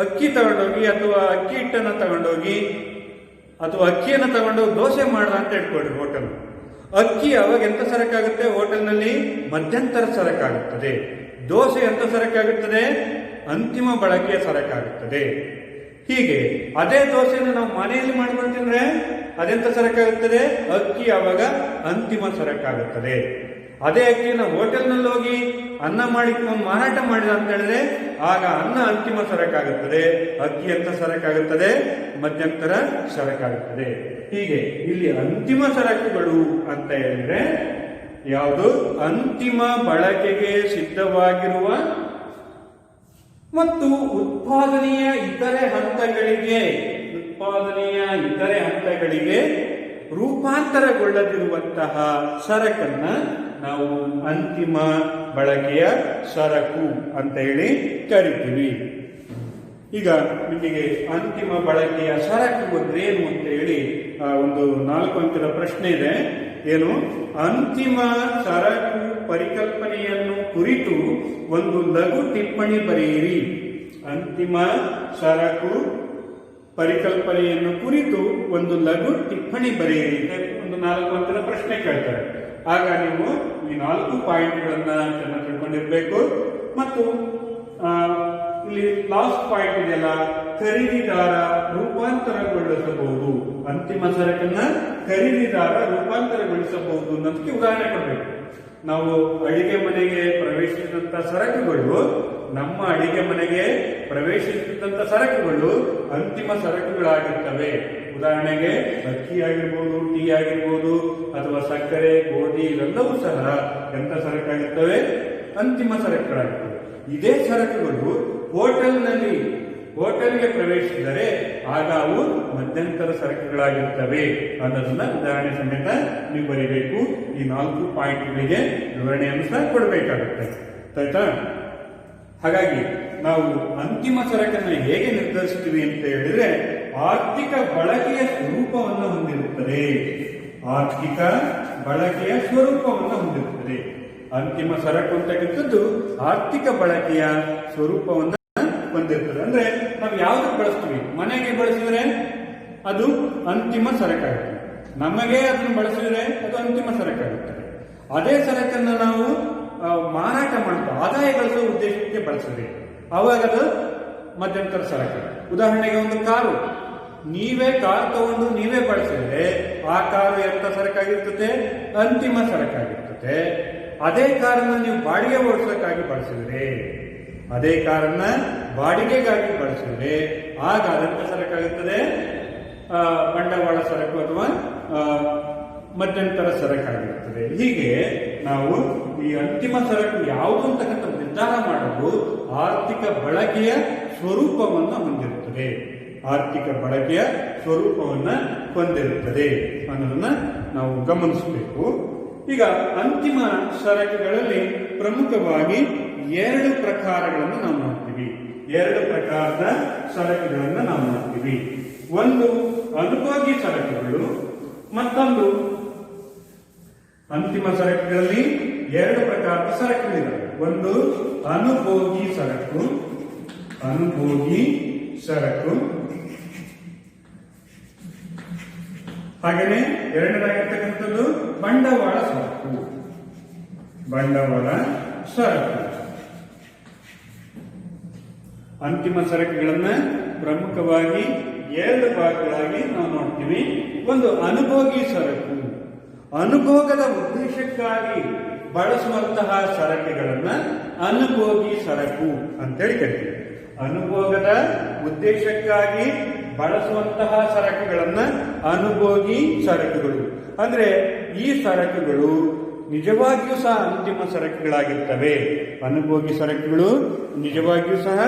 ಅಕ್ಕಿ ತಗೊಂಡೋಗಿ ಅಥವಾ ಅಕ್ಕಿ ಹಿಟ್ಟನ್ನು ತಗೊಂಡೋಗಿ ಅಥವಾ ಅಕ್ಕಿಯನ್ನು ತಗೊಂಡೋಗಿ ದೋಸೆ ಮಾಡ್ದ ಅಂತ ಇಟ್ಕೊಳ್ರಿ ಹೋಟೆಲ್. ಅಕ್ಕಿ ಅವಾಗ ಎಂತ ಸರಕಾಗುತ್ತೆ, ಹೋಟೆಲ್ನಲ್ಲಿ ಮಧ್ಯಂತರ ಸರಕಾಗುತ್ತದೆ. ದೋಸೆ ಎಂತ ಸರಕಾಗುತ್ತದೆ, ಅಂತಿಮ ಬಳಕೆಯ ಸರಕಾಗುತ್ತದೆ. ಹೀಗೆ ಅದೇ ದೋಸೆಯನ್ನು ನಾವು ಮನೆಯಲ್ಲಿ ಮಾಡ್ಕೊಂಡು ತಿಂದ್ರೆ ಅದೆಂತ ಸರಕಾಗುತ್ತದೆ, ಅಕ್ಕಿ ಅವಾಗ ಅಂತಿಮ ಸರಕಾಗುತ್ತದೆ. ಅದೇ ಅಕ್ಕಿಯನ್ನು ಹೋಟೆಲ್ನಲ್ಲಿ ಹೋಗಿ ಅನ್ನ ಮಾಡಿ ಮಾರಾಟ ಮಾಡಿದ ಅಂತ ಹೇಳಿದ್ರೆ ಆಗ ಅನ್ನ ಅಂತಿಮ ಸರಕಾಗುತ್ತದೆ, ಅಕ್ಕಿ ಎಂತ ಸರಕಾಗುತ್ತದೆ, ಮಧ್ಯಂತರ ಸರಕಾಗುತ್ತದೆ. ಹೀಗೆ ಇಲ್ಲಿ ಅಂತಿಮ ಸರಕುಗಳು ಅಂತ ಹೇಳಿದ್ರೆ ಯಾವುದು, ಅಂತಿಮ ಬಳಕೆಗೆ ಸಿದ್ಧವಾಗಿರುವ ಮತ್ತು ಉತ್ಪಾದನೆಯ ಇತರೆ ಹಂತಗಳಿಗೆ ರೂಪಾಂತರಗೊಳ್ಳದಿರುವಂತಹ ಸರಕನ್ನ ನಾವು ಅಂತಿಮ ಬಳಕೆಯ ಸರಕು ಅಂತ ಹೇಳಿ ಕರಿತೀವಿ. ಈಗ ನಿಮಗೆ ಅಂತಿಮ ಬಳಕೆಯ ಸರಕು ಅಂದ್ರೇನು ಅಂತ ಹೇಳಿ ಒಂದು 4 ಅಂಕದ ಪ್ರಶ್ನೆ ಇದೆ. ಏನು, ಅಂತಿಮ ಸರಕು ಪರಿಕಲ್ಪನೆಯನ್ನು ಕುರಿತು ಒಂದು ಲಘು ಟಿಪ್ಪಣಿ ಬರೆಯಿರಿ. ಅಂತಿಮ ಸರಕು ಪರಿಕಲ್ಪನೆಯನ್ನು ಕುರಿತು ಒಂದು ಲಘು ಟಿಪ್ಪಣಿ ಬರೆಯಿರಿ. ಒಂದು 4 ಅಂಕದ ಪ್ರಶ್ನೆ ಕೇಳ್ತಾರೆ. ಆಗ ನೀವು ಈ 4 ಪಾಯಿಂಟ್ಗಳನ್ನ ಚೆನ್ನಾಗಿ ತಿಳ್ಕೊಂಡಿರ್ಬೇಕು. ಮತ್ತು ಇಲ್ಲಿ ಲಾಸ್ಟ್ ಪಾಯಿಂಟ್ ಇದೆಯಲ್ಲ, ಖರೀದಿದಾರ ರೂಪಾಂತರಗೊಳಿಸಬಹುದು. ಅಂತಿಮ ಸರಕನ್ನ ಖರೀದಿದಾರ ರೂಪಾಂತರಗೊಳಿಸಬಹುದು ಅನ್ನೋದಕ್ಕೆ ಉದಾಹರಣೆ ಕೊಡಬೇಕು. ನಾವು ಅಡಿಗೆ ಮನೆಗೆ ಪ್ರವೇಶಿಸಿದಂತ ಸರಕುಗಳು, ನಮ್ಮ ಅಡಿಗೆ ಮನೆಗೆ ಪ್ರವೇಶಿಸಿದಂತ ಸರಕುಗಳು ಅಂತಿಮ ಸರಕುಗಳಾಗಿರ್ತವೆ. ಉದಾಹರಣೆಗೆ ಅಕ್ಕಿ ಆಗಿರ್ಬೋದು, ಟೀ ಆಗಿರ್ಬೋದು, ಅಥವಾ ಸಕ್ಕರೆ, ಗೋಧಿ ಇವೆಲ್ಲವೂ ಸಹ ಎಂತ ಸರಕಾಗಿರ್ತವೆ, ಅಂತಿಮ ಸರಕುಗಳಾಗಿರ್ತವೆ. ಇದೇ ಸರಕುಗಳು ಹೋಟೆಲ್ಗೆ ಪ್ರವೇಶಿಸಿದರೆ ಆಗ ಅವು ಮಧ್ಯಂತರ ಸರಕುಗಳಾಗಿರ್ತವೆ ಅನ್ನೋದನ್ನ ಉದಾಹರಣೆ ಸಮೇತ ನೀವು ಬರೀಬೇಕು. ಈ 4 ಪಾಯಿಂಟ್ಗಳಿಗೆ ವಿವರಣೆಯನ್ನು ಸಹ ಕೊಡಬೇಕಾಗುತ್ತೆ. ಆಯ್ತಾ? ಹಾಗಾಗಿ ನಾವು ಅಂತಿಮ ಸರಕನ್ನು ಹೇಗೆ ನಿರ್ಧರಿಸ್ತೀವಿ ಅಂತ ಹೇಳಿದ್ರೆ, ಆರ್ಥಿಕ ಬಳಕೆಯ ಸ್ವರೂಪವನ್ನು ಹೊಂದಿರುತ್ತದೆ. ಆರ್ಥಿಕ ಬಳಕೆಯ ಸ್ವರೂಪವನ್ನು ಹೊಂದಿರುತ್ತದೆ. ಅಂತಿಮ ಸರಕು ಅಂತಕ್ಕಂಥದ್ದು ಆರ್ಥಿಕ ಬಳಕೆಯ ಸ್ವರೂಪವನ್ನು ಹೊಂದಿರ್ತದೆ. ಅಂದ್ರೆ ನಾವು ಯಾವ್ದಕ್ಕೆ ಬಳಸ್ತೀವಿ, ಮನೆಗೆ ಬಳಸಿದ್ರೆ ಅದು ಅಂತಿಮ ಸರಕಾಗುತ್ತೆ, ನಮಗೆ ಅದನ್ನು ಬಳಸಿದ್ರೆ ಅದು ಅಂತಿಮ ಸರಕಾಗುತ್ತದೆ. ಅದೇ ಸರಕನ್ನು ನಾವು ಮಾರಾಟ ಮಾಡ್ತಾ ಆದಾಯ ಗಳಿಸೋ ಉದ್ದೇಶಕ್ಕೆ ಬಳಸಿದ್ರೆ ಅವಾಗ ಅದು ಮಧ್ಯಂತರ ಸರಕು. ಉದಾಹರಣೆಗೆ ಒಂದು ಕಾರು, ನೀವೇ ಕಾರ್ ತಗೊಂಡು ನೀವೇ ಬಳಸಿದ್ರೆ ಆ ಕಾರು ಎಂತ ಸರಕಾಗಿರ್ತದೆ, ಅಂತಿಮ ಸರಕಾಗಿರ್ತದೆ. ಅದೇ ಕಾರನ್ನ ನೀವು ಬಾಡಿಗೆ ಓಡಿಸೋಕ್ಕಾಗಿ ಬಳಸಿದ್ರೆ, ಅದೇ ಕಾರನ್ನ ಬಾಡಿಗೆಗಾಗಿ ಬಳಸಿದ್ರೆ ಆಗ ಅದಂತ ಸರಕಾಗುತ್ತದೆ, ಬಂಡವಾಳ ಸರಕು ಅಥವಾ ಮಧ್ಯಂತರ ಸರಕಾಗಿರುತ್ತದೆ. ಹೀಗೆ ನಾವು ಈ ಅಂತಿಮ ಸರಕು ಯಾವುದು ಅಂತಕ್ಕಂಥ ನಿರ್ಧಾರ ಮಾಡಲು ಆರ್ಥಿಕ ಬಳಕೆಯ ಸ್ವರೂಪವನ್ನು ಹೊಂದಿರುತ್ತದೆ. ಆರ್ಥಿಕ ಬಳಕೆಯ ಸ್ವರೂಪವನ್ನ ಹೊಂದಿರುತ್ತದೆ ಅನ್ನೋದನ್ನ ನಾವು ಗಮನಿಸಬೇಕು. ಈಗ ಅಂತಿಮ ಸರಕುಗಳಲ್ಲಿ ಪ್ರಮುಖವಾಗಿ 2 ಪ್ರಕಾರಗಳನ್ನು ನಾವು ನೋಡ್ತೀವಿ. 2 ಪ್ರಕಾರದ ಸರಕುಗಳನ್ನು ನಾವು ನೋಡ್ತೀವಿ. ಒಂದು ಅನುಭೋಗಿ ಸರಕುಗಳು, ಮತ್ತೊಂದು ಅಂತಿಮ ಸರಕುಗಳಲ್ಲಿ 2 ಪ್ರಕಾರದ ಸರಕುಗಳಿವೆ. ಒಂದು ಅನುಭೋಗಿ ಸರಕು, ಹಾಗೆಯೇ ಎರಡನೇದಾಗಿರ್ತಕ್ಕಂಥದ್ದು ಬಂಡವಾಳ ಸರಕು. ಅಂತಿಮ ಸರಕುಗಳನ್ನ ಪ್ರಮುಖವಾಗಿ ಎರಡು ಭಾಗಗಳಾಗಿ ನಾವು ನೋಡ್ತೀವಿ. ಒಂದು ಅನುಭೋಗಿ ಸರಕು. ಅನುಭೋಗದ ಉದ್ದೇಶಕ್ಕಾಗಿ ಬಳಸುವಂತಹ ಸರಕುಗಳನ್ನ ಅನುಭೋಗಿ ಸರಕು ಅಂತೇಳಿ ಕರಿತೀವಿ. ಅನುಭೋಗದ ಉದ್ದೇಶಕ್ಕಾಗಿ ಬಳಸುವಂತಹ ಸರಕುಗಳನ್ನ ಅನುಭೋಗಿ ಸರಕುಗಳು. ಅಂದ್ರೆ ಈ ಸರಕುಗಳು ನಿಜವಾಗಿಯೂ ಸಹ ಅಂತಿಮ ಸರಕುಗಳಾಗಿರ್ತವೆ. ಅನುಭೋಗಿ ಸರಕುಗಳು ನಿಜವಾಗಿಯೂ ಸಹ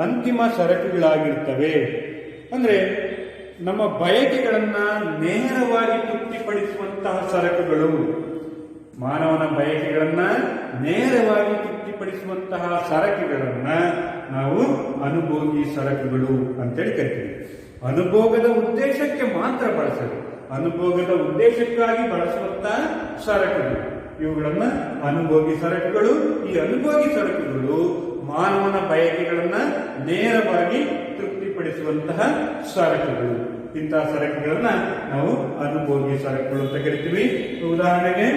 ಅಂತಿಮ ಸರಕುಗಳಾಗಿರ್ತವೆ. ಅಂದ್ರೆ ನಮ್ಮ ಬಯಕೆಗಳನ್ನ ನೇರವಾಗಿ ತೃಪ್ತಿಪಡಿಸುವಂತಹ ಸರಕುಗಳು. ಮಾನವನ ಬಯಕೆಗಳನ್ನ ನೇರವಾಗಿ ತೃಪ್ತಿಪಡಿಸುವಂತಹ ಸರಕುಗಳನ್ನ ನಾವು ಅನುಭೋಗಿ ಸರಕುಗಳು ಅಂತೇಳಿ ಕರಿತೀವಿ. ಅನುಭೋಗದ ಉದ್ದೇಶಕ್ಕೆ ಮಾತ್ರ ಬಳಸಲು, ಅನುಭೋಗದ ಉದ್ದೇಶಕ್ಕಾಗಿ ಬಳಸುವಂತಹ ಸರಕುಗಳು, ಇವುಗಳನ್ನ ಅನುಭೋಗಿ ಸರಕುಗಳು. ಈ ಅನುಭೋಗಿ ಸರಕುಗಳು ಮಾನವನ ಬಯಕೆಗಳನ್ನ ನೇರವಾಗಿ ತೃಪ್ತಿಪಡಿಸುವಂತಹ ಸರಕುಗಳು. ಇಂತಹ ಸರಕುಗಳನ್ನ ನಾವು ಅನುಭೋಗಿ ಸರಕುಗಳು ಅಂತ ಕರಿತೀವಿ. ಉದಾಹರಣೆಗೆ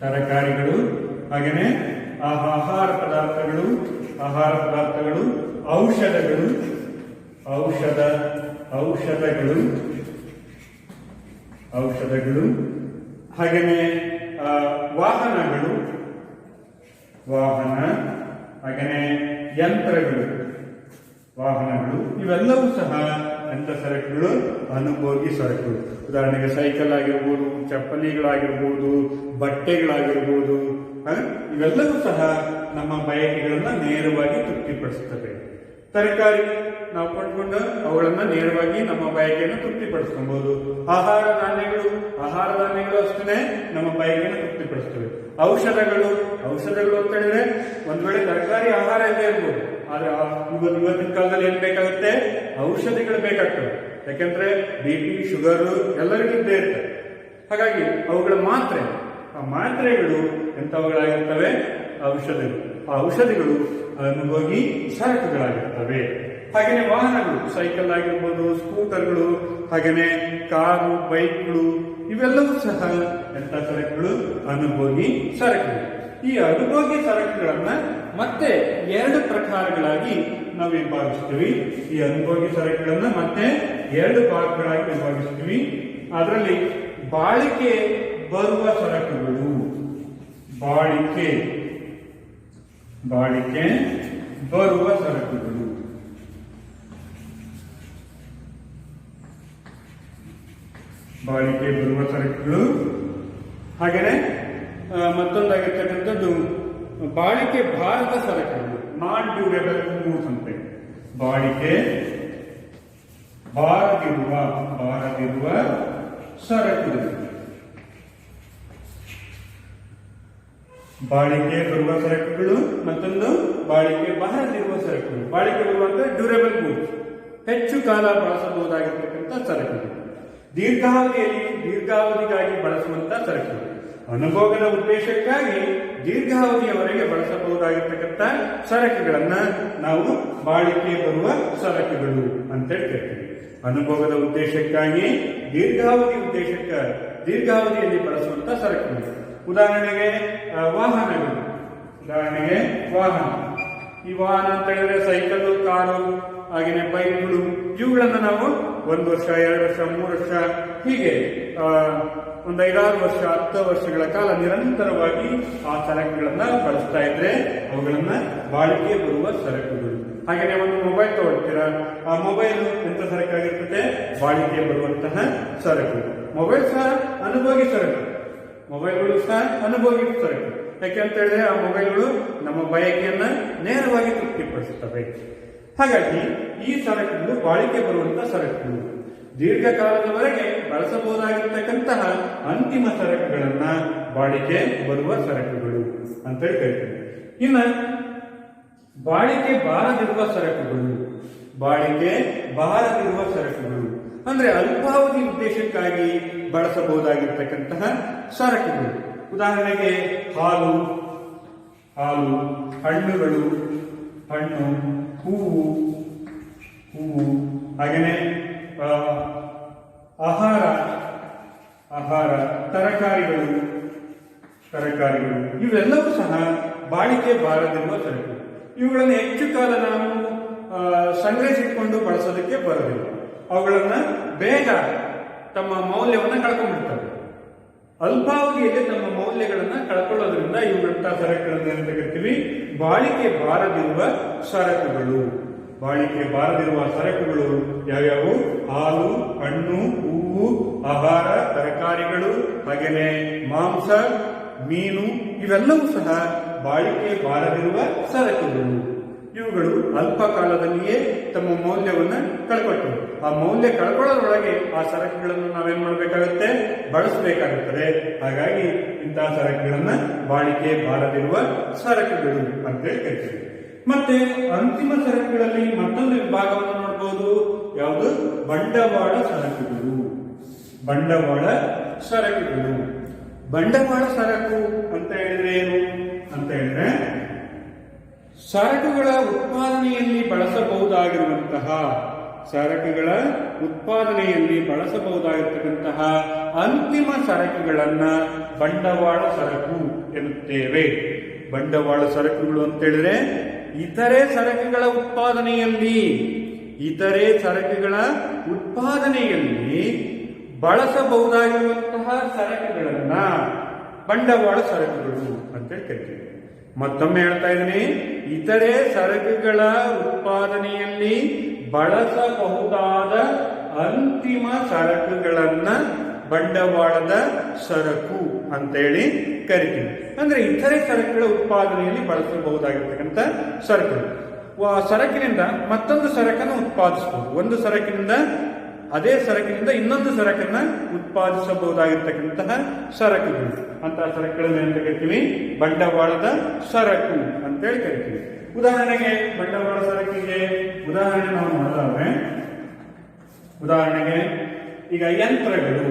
ತರಕಾರಿಗಳು, ಹಾಗೆಯೇ ಆಹಾರ ಪದಾರ್ಥಗಳು, ಔಷಧಗಳು, ಹಾಗೆಯೇ ವಾಹನ, ಹಾಗೆಯೇ ಯಂತ್ರಗಳು, ವಾಹನಗಳು, ಇವೆಲ್ಲವೂ ಸಹ ಎಂಥ ಸರಕುಗಳು? ಅನುಭೋಗಿ ಸರಕುಗಳು. ಉದಾಹರಣೆಗೆ ಸೈಕಲ್ ಆಗಿರ್ಬೋದು, ಚಪ್ಪಲಿಗಳಾಗಿರ್ಬೋದು, ಬಟ್ಟೆಗಳಾಗಿರ್ಬೋದು, ಇವೆಲ್ಲವೂ ಸಹ ನಮ್ಮ ಬಯಕೆಗಳನ್ನ ನೇರವಾಗಿ ತೃಪ್ತಿಪಡಿಸುತ್ತವೆ. ತರಕಾರಿ ನಾವು ಕೊಂಡ್ಕೊಂಡು ಅವುಗಳನ್ನ ನೇರವಾಗಿ ನಮ್ಮ ಬಯಕೆಯನ್ನು ತೃಪ್ತಿಪಡಿಸ್ಕೊಬಹುದು. ಆಹಾರ ಧಾನ್ಯಗಳು ಅಷ್ಟೇ ನಮ್ಮ ಬಯಕೆಯನ್ನು ತೃಪ್ತಿಪಡಿಸ್ತವೆ. ಔಷಧಗಳು ಅಂತ ಹೇಳಿದ್ರೆ ಒಂದ್ ವೇಳೆ ತರಕಾರಿ ಆಹಾರ ಇಲ್ಲೇ ಇರ್ಬೋದು, ಆದ್ರೆ ಇವತ್ತಿನ ಕಾಲದಲ್ಲಿ ಏನ್ ಬೇಕಾಗುತ್ತೆ? ಔಷಧಿಗಳು ಬೇಕಾಗ್ತವೆ. ಯಾಕೆಂದ್ರೆ BP, ಶುಗರ್ ಎಲ್ಲರಿಗೂ ಇದ್ದೇ ಇರ್ತವೆ. ಹಾಗಾಗಿ ಅವುಗಳ ಆ ಮಾತ್ರೆಗಳು ಎಂಥವುಗಳಾಗಿರ್ತವೆ? ಔಷಧಿಗಳು. ಆ ಔಷಧಿಗಳು ಅನುಭೋಗಿ ಸರಕುಗಳಾಗಿರ್ತವೆ. ಹಾಗೆಯೇ ವಾಹನಗಳು, ಸೈಕಲ್ ಆಗಿರ್ಬೋದು, ಸ್ಕೂಟರ್ಗಳು, ಹಾಗೆಯೇ ಕಾರು, ಬೈಕ್ಗಳು, ಇವೆಲ್ಲವೂ ಸಹ ಎಂಥ ಸರಕುಗಳು? ಅನುಭೋಗಿ ಸರಕುಗಳು. ಈ ಅನುಭೋಗಿ ಸರಕುಗಳನ್ನ ಮತ್ತೆ ಎರಡು ಪ್ರಕಾರಗಳಾಗಿ ನಾವು ವಿಭಾಗಿಸ್ತೀವಿ. ಈ ಅನುಭೋಗಿ ಸರಕುಗಳನ್ನ ಮತ್ತೆ ಎರಡು ಭಾಗಗಳಾಗಿ ವಿಭಾಗಿಸ್ತೀವಿ. ಅದರಲ್ಲಿ ಬಾಳಿಕೆ ಬರುವ ಸರಕುಗಳು, ಬಾಳಿಕೆ ಬರುವ ಸರಕುಗಳು, ಹಾಗೆಯೇ ಮತ್ತೊಂದಾಗಿರ್ತಕ್ಕಂಥದ್ದು ಬಾಳಿಕೆ ಬಾರದ ಸರಕುಗಳು, ನಾನ್ ಡ್ಯೂರೇಬಲ್ ಗೂಡ್ಸ್ ಅಂತ. ಬಾಳಿಕೆ ಬಾರದಿರುವ ಸರಕುಗಳು, ಬಾಳಿಕೆ ಬರುವ ಸರಕುಗಳು, ಮತ್ತೊಂದು ಬಾಳಿಕೆ ಬಾರದಿರುವ ಸರಕುಗಳು. ಬಾಳಿಕೆ ಬರುವಂತ ಡ್ಯೂರೇಬಲ್ ಗೂಡ್ಸ್, ಹೆಚ್ಚು ಕಾಲ ಬಳಸಬಹುದಾಗಿರ್ತಕ್ಕಂಥ ಸರಕುಗಳು. ದೀರ್ಘಾವಧಿಗಾಗಿ ಬಳಸುವಂತಹ ಸರಕುಗಳು. ಅನುಭೋಗದ ಉದ್ದೇಶಕ್ಕಾಗಿ ದೀರ್ಘಾವಧಿಯವರೆಗೆ ಬಳಸಬಹುದಾಗಿರ್ತಕ್ಕಂಥ ಸರಕುಗಳನ್ನ ನಾವು ಬಾಳಿಕೆ ಬರುವ ಸರಕುಗಳು ಅಂತೇಳಿ ಕರಿತೀವಿ. ಅನುಭೋಗದ ಉದ್ದೇಶಕ್ಕಾಗಿ ದೀರ್ಘಾವಧಿಯಲ್ಲಿ ಬಳಸುವಂತ ಸರಕುಗಳು. ಉದಾಹರಣೆಗೆ ವಾಹನಗಳು. ಈ ವಾಹನ ಅಂತ ಹೇಳಿದ್ರೆ ಸೈಕಲ್, ಕಾರು, ಹಾಗೆಯೇ ಬೈಕ್ಗಳು, ಇವುಗಳನ್ನ ನಾವು 1 ವರ್ಷ, 2 ವರ್ಷ, 3 ವರ್ಷ, ಹೀಗೆ ಒಂದು 5-6 ವರ್ಷ, 10 ವರ್ಷಗಳ ಕಾಲ ನಿರಂತರವಾಗಿ ಆ ಸರಕುಗಳನ್ನ ಬಳಸ್ತಾ ಇದ್ರೆ ಅವುಗಳನ್ನ ಬಾಳಿಕೆ ಬರುವ ಸರಕುಗಳು. ಹಾಗೆಯೇ ಒಂದು ಮೊಬೈಲ್ ತಗೊಳ್ತೀರಾ, ಆ ಮೊಬೈಲ್ ಎಂತ ಸರಕಾಗಿರ್ತದೆ? ಬಾಳಿಕೆ ಬರುವಂತಹ ಸರಕು. ಮೊಬೈಲ್ ಸಹ ಅನುಭೋಗಿ ಸರಕು, ಮೊಬೈಲ್ಗಳು ಸಹ ಅನುಭೋಗಿ ಸರಕು. ಯಾಕೆ ಅಂತ ಹೇಳಿದ್ರೆ ಆ ಮೊಬೈಲ್ಗಳು ನಮ್ಮ ಬಯಕೆಯನ್ನ ನೇರವಾಗಿ ತೃಪ್ತಿಪಡಿಸುತ್ತವೆ. ಹಾಗಾಗಿ ಈ ಸರಕುಗಳು ಬಾಳಿಕೆ ಬರುವಂತಹ ಸರಕುಗಳು. ದೀರ್ಘಕಾಲದವರೆಗೆ ಬಳಸಬಹುದಾಗಿರ್ತಕ್ಕಂತಹ ಅಂತಿಮ ಸರಕುಗಳನ್ನ ಬಾಳಿಕೆ ಬರುವ ಸರಕುಗಳು ಅಂತೇಳಿ ಕರಿತೀವಿ. ಇನ್ನು ಬಾಳಿಕೆ ಬಾರದಿರುವ ಸರಕುಗಳು ಅಂದ್ರೆ ಅಲ್ಪಾವಧಿ ಉದ್ದೇಶಕ್ಕಾಗಿ ಬಳಸಬಹುದಾಗಿರ್ತಕ್ಕಂತಹ ಸರಕುಗಳು. ಉದಾಹರಣೆಗೆ ಹಾಲು, ಹಣ್ಣುಗಳು, ಹೂವು, ಹಾಗೆಯೇ ಆಹಾರ, ತರಕಾರಿಗಳು, ಇವೆಲ್ಲವೂ ಸಹ ಬಾಳಿಕೆ ಬಾರದಿರುವ ಸರಕು. ಇವುಗಳನ್ನು ಹೆಚ್ಚು ಕಾಲ ನಾವು ಸಂಗ್ರಹಿಸಿಕೊಂಡು ಬಳಸೋದಕ್ಕೆ ಬರೋದಿಲ್ಲ. ಅವುಗಳನ್ನ ಬೇಗ ತಮ್ಮ ಮೌಲ್ಯವನ್ನು ಕಳ್ಕೊಂಡ್ಬಿಡ್ತವೆ. ಅಲ್ಪಾವಧಿಯಲ್ಲಿ ತಮ್ಮ ಮೌಲ್ಯಗಳನ್ನ ಕಳ್ಕೊಳ್ಳೋದ್ರಿಂದ ಇವುಗಳಂತಹ ಸರಕುಗಳನ್ನು ಅಂತ ಕರಿತೀವಿ ಬಾಳಿಕೆ ಬಾರದಿರುವ ಸರಕುಗಳು. ಬಾಳಿಕೆ ಬಾರದಿರುವ ಸರಕುಗಳು ಯಾವ್ಯಾವು? ಹಾಲು, ಹಣ್ಣು, ಹೂವು, ಆಹಾರ, ತರಕಾರಿಗಳು, ಹಾಗೆಯೇ ಮಾಂಸ, ಮೀನು, ಇವೆಲ್ಲವೂ ಸಹ ಬಾಳಿಕೆ ಬಾರದಿರುವ ಸರಕುಗಳು. ಇವುಗಳು ಅಲ್ಪ ಕಾಲದಲ್ಲಿಯೇ ತಮ್ಮ ಮೌಲ್ಯವನ್ನು ಕಳ್ಕೊಳ್ತವೆ. ಆ ಮೌಲ್ಯ ಕಳ್ಕೊಳ್ಳೋದ್ರೊಳಗೆ ಆ ಸರಕುಗಳನ್ನು ನಾವೇನ್ ಮಾಡಬೇಕಾಗುತ್ತೆ? ಬಳಸಬೇಕಾಗುತ್ತದೆ. ಹಾಗಾಗಿ ಇಂತಹ ಸರಕುಗಳನ್ನ ಬಾಳಿಕೆ ಬಾರದಿರುವ ಸರಕುಗಳು ಅಂತ ಕರಿತೀವಿ. ಮತ್ತೆ ಅಂತಿಮ ಸರಕುಗಳಲ್ಲಿ ಮತ್ತೊಂದು ವಿಭಾಗವನ್ನು ನೋಡಬಹುದು. ಯಾವುದು? ಬಂಡವಾಳ ಸರಕುಗಳು. ಬಂಡವಾಳ ಸರಕುಗಳು. ಬಂಡವಾಳ ಸರಕು ಅಂತ ಹೇಳಿದ್ರೆ ಏನು ಅಂತ ಹೇಳಿದ್ರೆ, ಸರಕುಗಳ ಉತ್ಪಾದನೆಯಲ್ಲಿ ಬಳಸಬಹುದಾಗಿರುವಂತಹ ಅಂತಿಮ ಸರಕುಗಳನ್ನ ಬಂಡವಾಳ ಸರಕು ಎನ್ನುತ್ತೇವೆ. ಬಂಡವಾಳ ಸರಕುಗಳು ಅಂತ ಹೇಳಿದ್ರೆ ಇತರೆ ಸರಕುಗಳ ಉತ್ಪಾದನೆಯಲ್ಲಿ ಬಳಸಬಹುದಾಗಿರುವಂತಹ ಸರಕುಗಳನ್ನ ಬಂಡವಾಳ ಸರಕುಗಳು ಅಂತ ಕರಿತೀವಿ. ಮತ್ತೊಮ್ಮೆ ಹೇಳ್ತಾ ಇದ್ದೀನಿ, ಇತರೆ ಸರಕುಗಳ ಉತ್ಪಾದನೆಯಲ್ಲಿ ಬಳಸಬಹುದಾದ ಅಂತಿಮ ಸರಕುಗಳನ್ನ ಬಂಡವಾಳದ ಸರಕು ಅಂತೇಳಿ ಕರಿತೀವಿ. ಅಂದ್ರೆ ಇತರೆ ಸರಕುಗಳ ಉತ್ಪಾದನೆಯಲ್ಲಿ ಬಳಸಬಹುದಾಗಿರ್ತಕ್ಕಂಥ ಸರಕುಗಳು. ಸರಕಿನಿಂದ ಮತ್ತೊಂದು ಸರಕನ್ನು ಉತ್ಪಾದಿಸಬಹುದು. ಒಂದು ಸರಕಿನಿಂದ ಅದೇ ಸರಕಿನಿಂದ ಇನ್ನೊಂದು ಸರಕನ್ನ ಉತ್ಪಾದಿಸಬಹುದಾಗಿರ್ತಕ್ಕಂತಹ ಸರಕುಗಳು. ಅಂತಹ ಸರಕುಗಳನ್ನು ಅಂತ ಕರಿತೀವಿ ಬಂಡವಾಳದ ಸರಕು ಅಂತೇಳಿ ಕರಿತೀವಿ. ಉದಾಹರಣೆಗೆ ಬಂಡವಾಳ ಸರಕಿಗೆ ಉದಾಹರಣೆ ನಾವು ನೋಡಿದ್ರೆ, ಉದಾಹರಣೆಗೆ ಈಗ ಯಂತ್ರಗಳು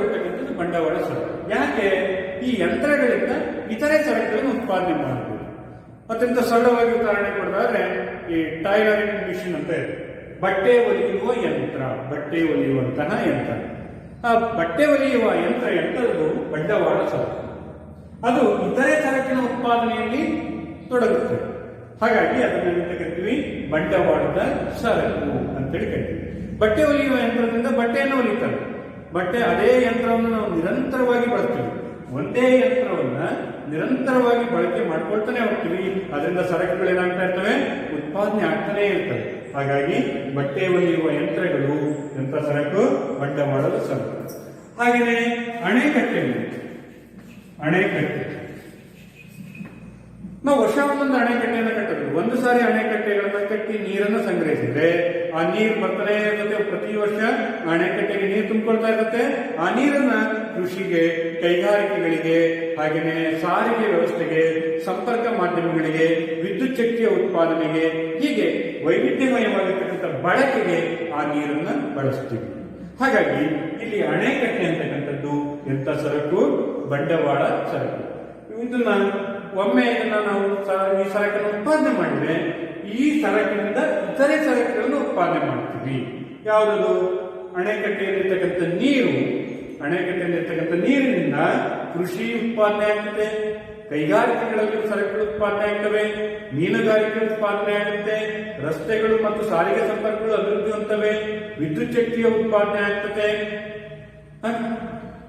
ಅಂತಕ್ಕಂಥದ್ದು ಬಂಡವಾಳ ಸರಕು. ಯಾಕೆ? ಈ ಯಂತ್ರಗಳಿಂದ ಇತರೆ ಸರಕುಗಳನ್ನು ಉತ್ಪಾದನೆ ಮಾಡಬಹುದು. ಅತ್ಯಂತ ಸರಳವಾಗಿ ಉದಾಹರಣೆ ಕೊಡೋದಾದ್ರೆ, ಈ ಟೈಲರಿಂಗ್ ಮಿಷಿನ್ ಅಂತ ಇದೆ. ಬಟ್ಟೆ ಹೊಲಿಯುವಂತಹ ಯಂತ್ರ. ಆ ಬಟ್ಟೆ ಹೊಲಿಯುವ ಯಂತ್ರ ಎಂಥದ್ದು? ಬಂಡವಾಳ ಸರಕು. ಅದು ಇತರೆ ಸರಕಿನ ಉತ್ಪಾದನೆಯಲ್ಲಿ ತೊಡಗುತ್ತೆ. ಹಾಗಾಗಿ ಅದನ್ನು ಕರಿತೀವಿ ಬಂಡವಾಳದ ಸರಕು ಅಂತೇಳಿ ಕರಿತೀವಿ. ಬಟ್ಟೆ ಹೊಲಿಯುವ ಯಂತ್ರದಿಂದ ಬಟ್ಟೆಯನ್ನು ಹೊಲಿತಾರೆ. ಅದೇ ಯಂತ್ರವನ್ನು ನಾವು ನಿರಂತರವಾಗಿ ಬಳಸ್ತೀವಿ. ಒಂದೇ ಯಂತ್ರವನ್ನ ನಿರಂತರವಾಗಿ ಬಳಕೆ ಮಾಡ್ಕೊಳ್ತಾನೆ ಹೋಗ್ತೀವಿ. ಅದರಿಂದ ಸರಕುಗಳು ಏನಾಗ್ತಾ ಇರ್ತವೆ? ಉತ್ಪಾದನೆ ಆಗ್ತಾನೆ ಇರ್ತವೆ. ಹಾಗಾಗಿ ಬಟ್ಟೆ ಹೊಲಿಯುವ ಯಂತ್ರಗಳು ಎಂತ ಸರಕು? ಬಂಡವಾಳದ ಸರಕು. ಹಾಗೆಯೇ ಅಣೆಕಟ್ಟೆ. ನಾವು ವರ್ಷವೊಂದೊಂದು ಅಣೆಕಟ್ಟೆಯನ್ನು ಕಟ್ಟಬೇಕು. ಒಂದು ಸಾರಿ ಅಣೆಕಟ್ಟೆಗಳನ್ನ ಕಟ್ಟಿ ನೀರನ್ನು ಸಂಗ್ರಹಿಸಿದ್ರೆ ಆ ನೀರು ಬರ್ತಾನೆ ಇರುತ್ತೆ. ಪ್ರತಿ ವರ್ಷ ಅಣೆಕಟ್ಟೆಗೆ ನೀರು ತುಂಬಿಕೊಳ್ತಾ ಇರುತ್ತೆ. ಆ ನೀರನ್ನ ಕೃಷಿಗೆ, ಕೈಗಾರಿಕೆಗಳಿಗೆ, ಹಾಗೆಯೇ ಸಾರಿಗೆ ವ್ಯವಸ್ಥೆಗೆ, ಸಂಪರ್ಕ ಮಾಧ್ಯಮಗಳಿಗೆ, ವಿದ್ಯುತ್ ಶಕ್ತಿಯ ಉತ್ಪಾದನೆಗೆ, ಹೀಗೆ ವೈವಿಧ್ಯಮಯವಾಗಿರ್ತಕ್ಕಂಥ ಬಳಕೆಗೆ ಆ ನೀರನ್ನ ಬಳಸ್ತೀವಿ. ಹಾಗಾಗಿ ಇಲ್ಲಿ ಅಣೆಕಟ್ಟೆ ಅಂತಕ್ಕಂಥದ್ದು ಎಂತ ಸರಕು? ಬಂಡವಾಳ ಸರಕು. ಇದನ್ನ ಒಮ್ಮೆ ನಾವು ಈ ಸರಕನ್ನು ಉತ್ಪಾದನೆ ಮಾಡಿದ್ರೆ ಈ ಸರಕಿನಿಂದ ಇತರೆ ಸರಕುಗಳನ್ನು ಉತ್ಪಾದನೆ ಮಾಡ್ತೀವಿ. ಯಾವುದದು? ಅಣೆಕಟ್ಟೆಯಲ್ಲಿರ್ತಕ್ಕಂಥ ನೀರಿನಿಂದ ಕೃಷಿ ಉತ್ಪಾದನೆ ಆಗ್ತದೆ, ಕೈಗಾರಿಕೆಗಳಲ್ಲಿ ಸರಕುಗಳು ಉತ್ಪಾದನೆ ಆಗ್ತವೆ, ಮೀನುಗಾರಿಕೆ ಉತ್ಪಾದನೆ ಆಗುತ್ತೆ, ರಸ್ತೆಗಳು ಮತ್ತು ಸಾರಿಗೆ ಸಂಪರ್ಕಗಳು ಅಭಿವೃದ್ಧಿ ಹೊಂದುತ್ತವೆ, ವಿದ್ಯುತ್ ಶಕ್ತಿಯ ಉತ್ಪಾದನೆ ಆಗ್ತದೆ,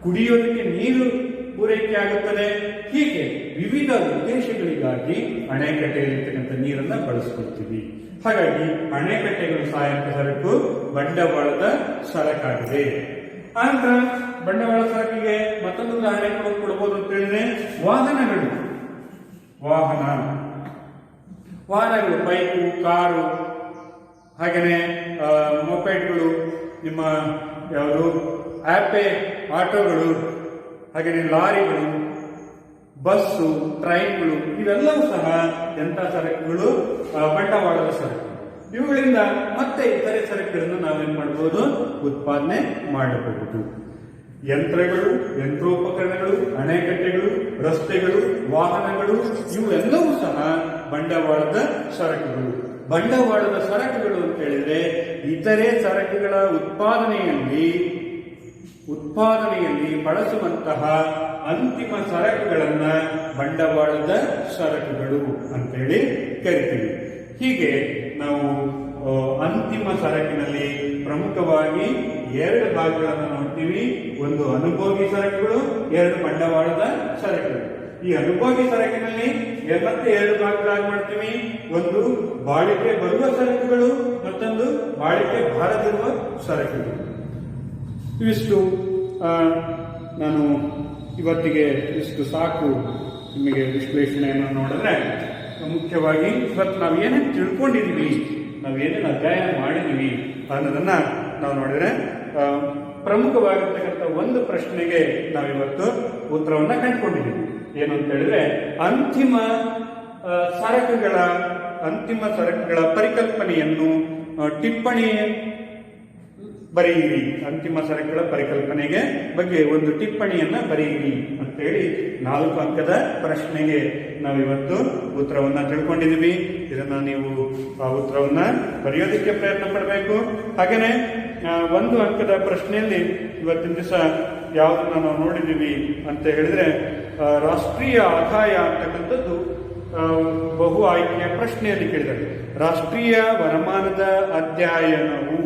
ಕುಡಿಯೋದಕ್ಕೆ ನೀರು ಪೂರೈಕೆ ಆಗುತ್ತದೆ. ಹೀಗೆ ವಿವಿಧ ಉದ್ದೇಶಗಳಿಗಾಗಿ ಅಣೆಕಟ್ಟೆಯಲ್ಲಿರ್ತಕ್ಕಂಥ ನೀರನ್ನ ಬಳಸ್ಕೊಳ್ತೀವಿ. ಹಾಗಾಗಿ ಅಣೆಕಟ್ಟೆಗಳು ಸಹಾಯಕ ಸರಕು ಬಂಡವಾಳದ ಸರಕಾಗಿದೆ. ಆನಂತರ ಬಂಡವಾಳ ಸರಕಿಗೆ ಮತ್ತೊಂದು ಉದಾಹರಣೆ ಕೊಡಬಹುದು ಅಂತ ಹೇಳಿದ್ರೆ, ವಾಹನಗಳು ಬೈಕು, ಕಾರು, ಹಾಗೆಯೇ ಮೊಪೆಡ್ಗಳು, ನಿಮ್ಮ ಯಾವುದು ಆಪೆ ಆಟೋಗಳು, ಹಾಗೆಯೇ ಲಾರಿಗಳು, ಬಸ್ಸು, ಟ್ರೈನ್ಗಳು, ಇವೆಲ್ಲವೂ ಸಹ ಎಂಥ ಸರಕುಗಳು? ಬಂಡವಾಳದ ಸರಕು. ಇವುಗಳಿಂದ ಮತ್ತೆ ಇತರೆ ಸರಕುಗಳನ್ನು ನಾವೇನ್ ಮಾಡಬಹುದು? ಉತ್ಪಾದನೆ ಮಾಡಬಹುದು. ಯಂತ್ರಗಳು, ಯಂತ್ರೋಪಕರಣಗಳು, ಅಣೆಕಟ್ಟೆಗಳು, ರಸ್ತೆಗಳು, ವಾಹನಗಳು, ಇವೆಲ್ಲವೂ ಸಹ ಬಂಡವಾಳದ ಸರಕುಗಳು. ಬಂಡವಾಳದ ಸರಕುಗಳು ಅಂತ ಹೇಳಿದ್ರೆ ಇತರೆ ಸರಕುಗಳ ಉತ್ಪಾದನೆಯಲ್ಲಿ ಬಳಸುವಂತಹ ಅಂತಿಮ ಸರಕುಗಳನ್ನ ಬಂಡವಾಳದ ಸರಕುಗಳು ಅಂತೇಳಿ ಕರಿತೀವಿ. ಹೀಗೆ ನಾವು ಅಂತಿಮ ಸರಕಿನಲ್ಲಿ ಪ್ರಮುಖವಾಗಿ ಎರಡು ಭಾಗಗಳನ್ನು ನೋಡ್ತೀವಿ. ಒಂದು ಅನುಭೋಗಿ ಸರಕುಗಳು, ಎರಡು ಬಂಡವಾಳದ ಸರಕುಗಳು. ಈ ಅನುಭೋಗಿ ಸರಕಿನಲ್ಲಿ ಮತ್ತೆ ಎರಡು ಭಾಗಗಳಾಗಿ ಮಾಡ್ತೀವಿ. ಒಂದು ಬಾಳಿಕೆ ಬರುವ ಸರಕುಗಳು, ಮತ್ತೊಂದು ಬಾಳಿಕೆ ಬಾರದಿರುವ ಸರಕುಗಳು. ಇವಿಷ್ಟು ನಾನು ಇವತ್ತಿಗೆ ಇಷ್ಟು ಸಾಕು. ನಿಮಗೆ ವಿಶ್ಲೇಷಣೆಯನ್ನು ನೋಡಿದ್ರೆ ಮುಖ್ಯವಾಗಿ ಇವತ್ತು ನಾವು ಏನೇನು ತಿಳ್ಕೊಂಡಿದೀವಿ, ನಾವೇನೇನು ಅಧ್ಯಯನ ಮಾಡಿದೀವಿ ಅನ್ನೋದನ್ನ ನಾವು ನೋಡಿದ್ರೆ ಪ್ರಮುಖವಾಗಿರ್ತಕ್ಕಂಥ ಒಂದು ಪ್ರಶ್ನೆಗೆ ನಾವಿವತ್ತು ಉತ್ತರವನ್ನ ಕಂಡುಕೊಂಡಿದ್ದೀವಿ. ಏನು ಅಂತ ಹೇಳಿದ್ರೆ ಅಂತಿಮ ಸರಕುಗಳ ಪರಿಕಲ್ಪನೆಯನ್ನು ಟಿಪ್ಪಣಿ ಬರೆಯಿರಿ. ಅಂತಿಮ ಸರಕುಗಳ ಪರಿಕಲ್ಪನೆಗೆ ಬಗ್ಗೆ ಒಂದು ಟಿಪ್ಪಣಿಯನ್ನ ಬರೆಯಿರಿ ಅಂತೇಳಿ 4 ಅಂಕದ ಪ್ರಶ್ನೆಗೆ ನಾವಿವತ್ತು ಉತ್ತರವನ್ನ ತಿಳ್ಕೊಂಡಿದ್ದೀವಿ. ಇದನ್ನ ನೀವು ಆ ಉತ್ತರವನ್ನ ಬರೆಯೋದಕ್ಕೆ ಪ್ರಯತ್ನ ಪಡಬೇಕು. ಹಾಗೇನೆ 1 ಅಂಕದ ಪ್ರಶ್ನೆಯಲ್ಲಿ ಇವತ್ತಿನ ದಿವಸ ಯಾವುದನ್ನ ನಾವು ನೋಡಿದ್ದೀವಿ ಅಂತ ಹೇಳಿದ್ರೆ ರಾಷ್ಟ್ರೀಯ ಆದಾಯ ಅಂತಕ್ಕಂಥದ್ದು ಬಹು ಆಯ್ಕೆಯ ಪ್ರಶ್ನೆಯಲ್ಲಿ ಕೇಳಿದ್ದಾರೆ. ರಾಷ್ಟ್ರೀಯ ವರಮಾನದ ಅಧ್ಯಯನವು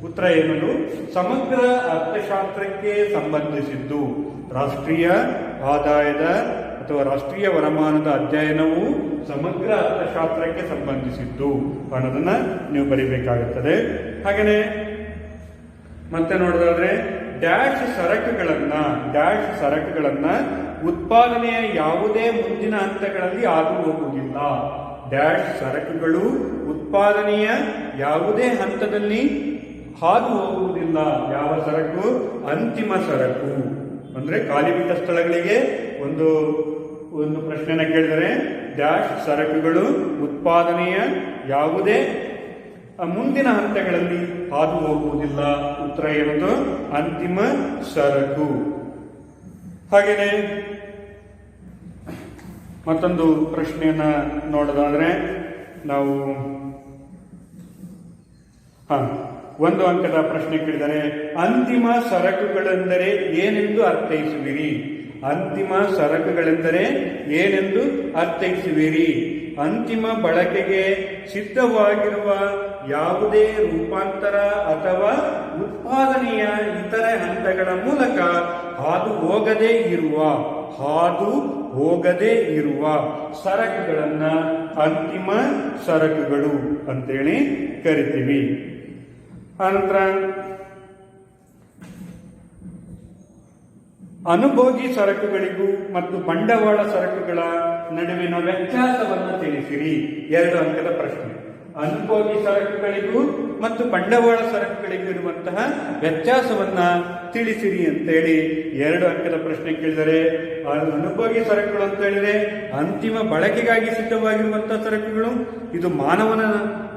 ಉತ್ತರ ಏನದು? ಸಮಗ್ರ ಅರ್ಥಶಾಸ್ತ್ರಕ್ಕೆ ಸಂಬಂಧಿಸಿದ್ದು. ರಾಷ್ಟ್ರೀಯ ಆದಾಯದ ಅಥವಾ ರಾಷ್ಟ್ರೀಯ ವರಮಾನದ ಅಧ್ಯಯನವು ಸಮಗ್ರ ಅರ್ಥಶಾಸ್ತ್ರಕ್ಕೆ ಸಂಬಂಧಿಸಿದ್ದು ಅನ್ನೋದನ್ನ ನೀವು ಬರೀಬೇಕಾಗುತ್ತದೆ. ಹಾಗೆಯೇ ಮತ್ತೆ ನೋಡೋದಾದ್ರೆ ಡ್ಯಾಶ್ ಸರಕುಗಳನ್ನ ಉತ್ಪಾದನೆಯ ಯಾವುದೇ ಮುಂದಿನ ಹಂತಗಳಲ್ಲಿ ಹಾದು ಹೋಗುವುದಿಲ್ಲ. ಡ್ಯಾಶ್ ಸರಕುಗಳು ಉತ್ಪಾದನೆಯ ಯಾವುದೇ ಹಂತದಲ್ಲಿ ಹಾದು ಹೋಗುವುದಿಲ್ಲ. ಯಾವ ಸರಕು? ಅಂತಿಮ ಸರಕು. ಅಂದ್ರೆ ಖಾಲಿ ಬಿಟ್ಟ ಸ್ಥಳಗಳಿಗೆ ಒಂದು ಪ್ರಶ್ನೆನ ಕೇಳಿದರೆ ಡ್ಯಾಶ್ ಸರಕುಗಳು ಉತ್ಪಾದನೆಯ ಯಾವುದೇ ಮುಂದಿನ ಹಂತಗಳಲ್ಲಿ ಹಾದು ಹೋಗುವುದಿಲ್ಲ. ಉತ್ತರ ಏನದು? ಅಂತಿಮ ಸರಕು. ಹಾಗೆಯೇ ಮತ್ತೊಂದು ಪ್ರಶ್ನೆಯನ್ನ ನೋಡೋದಾದ್ರೆ ನಾವು 1 ಅಂಕದ ಪ್ರಶ್ನೆ ಕೇಳಿದರೆ ಅಂತಿಮ ಸರಕುಗಳೆಂದರೆ ಏನೆಂದು ಅರ್ಥೈಸುವಿರಿ? ಅಂತಿಮ ಸರಕುಗಳೆಂದರೆ ಏನೆಂದು ಅರ್ಥೈಸುವಿರಿ? ಅಂತಿಮ ಬಳಕೆಗೆ ಸಿದ್ಧವಾಗಿರುವ ಯಾವುದೇ ರೂಪಾಂತರ ಅಥವಾ ಉತ್ಪಾದನೆಯ ಇತರೆ ಹಂತಗಳ ಮೂಲಕ ಹಾದು ಹೋಗದೇ ಇರುವ ಸರಕುಗಳನ್ನ ಅಂತಿಮ ಸರಕುಗಳು ಅಂತೇಳಿ ಕರಿತೀವಿ. ಆನಂತರ ಅನುಭೋಗಿ ಸರಕುಗಳಿಗೂ ಮತ್ತು ಬಂಡವಾಳ ಸರಕುಗಳ ನಡುವಿನ ವ್ಯತ್ಯಾಸವನ್ನು ತಿಳಿಸಿರಿ. 2 ಅಂಕದ ಪ್ರಶ್ನೆ. ಅನುಭೋಗಿ ಸರಕುಗಳಿಗೂ ಮತ್ತು ಬಂಡವಾಳ ಸರಕುಗಳಿಗೂ ಇರುವಂತಹ ವ್ಯತ್ಯಾಸವನ್ನ ತಿಳಿಸಿರಿ ಅಂತೇಳಿ 2 ಅಂಕದ ಪ್ರಶ್ನೆ ಕೇಳಿದರೆ, ಅನುಭೋಗಿ ಸರಕುಗಳು ಅಂತ ಹೇಳಿದ್ರೆ ಅಂತಿಮ ಬಳಕೆಗಾಗಿ ಸಿದ್ಧವಾಗಿರುವಂತಹ ಸರಕುಗಳು. ಇದು ಮಾನವನ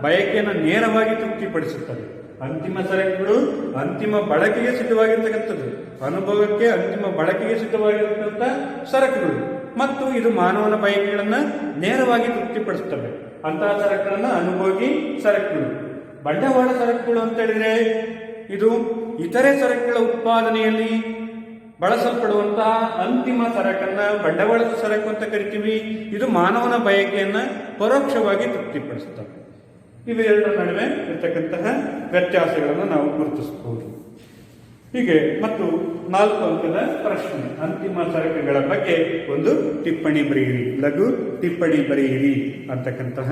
ಬಯಕೆಯನ್ನು ನೇರವಾಗಿ ತೃಪ್ತಿಪಡಿಸುತ್ತದೆ. ಅಂತಿಮ ಸರಕುಗಳು ಅಂತಿಮ ಬಳಕೆಗೆ ಸಿದ್ಧವಾಗಿರ್ತಕ್ಕಂಥದ್ದು. ಅನುಭವಕ್ಕೆ ಅಂತಿಮ ಬಳಕೆಗೆ ಸಿದ್ಧವಾಗಿರ್ತಕ್ಕಂಥ ಸರಕುಗಳು ಮತ್ತು ಇದು ಮಾನವನ ಬಯಕೆಗಳನ್ನ ನೇರವಾಗಿ ತೃಪ್ತಿಪಡಿಸುತ್ತವೆ. ಅಂತಹ ಸರಕುಗಳನ್ನ ಅನುಭೋಗಿ ಸರಕುಗಳು. ಬಂಡವಾಳ ಸರಕುಗಳು ಅಂತ ಹೇಳಿದ್ರೆ ಇದು ಇತರೆ ಸರಕುಗಳ ಉತ್ಪಾದನೆಯಲ್ಲಿ ಬಳಸಲ್ಪಡುವಂತಹ ಅಂತಿಮ ಸರಕನ್ನ ಬಂಡವಾಳದ ಸರಕು ಅಂತ ಕರಿತೀವಿ. ಇದು ಮಾನವನ ಬಯಕೆಯನ್ನ ಪರೋಕ್ಷವಾಗಿ ತೃಪ್ತಿಪಡಿಸುತ್ತವೆ. ಇವೆರಡರ ನಡುವೆ ಇರತಕ್ಕಂತಹ ವ್ಯತ್ಯಾಸಗಳನ್ನು ನಾವು ಗುರುತಿಸಬಹುದು. ಹೀಗೆ ಮತ್ತು 4 ಅಂಕದ ಪ್ರಶ್ನೆ, ಅಂತಿಮ ಸರಕುಗಳ ಬಗ್ಗೆ ಒಂದು ಟಿಪ್ಪಣಿ ಬರೆಯಿರಿ, ಲಘು ಟಿಪ್ಪಣಿ ಬರೆಯಿರಿ ಅಂತಕ್ಕಂತಹ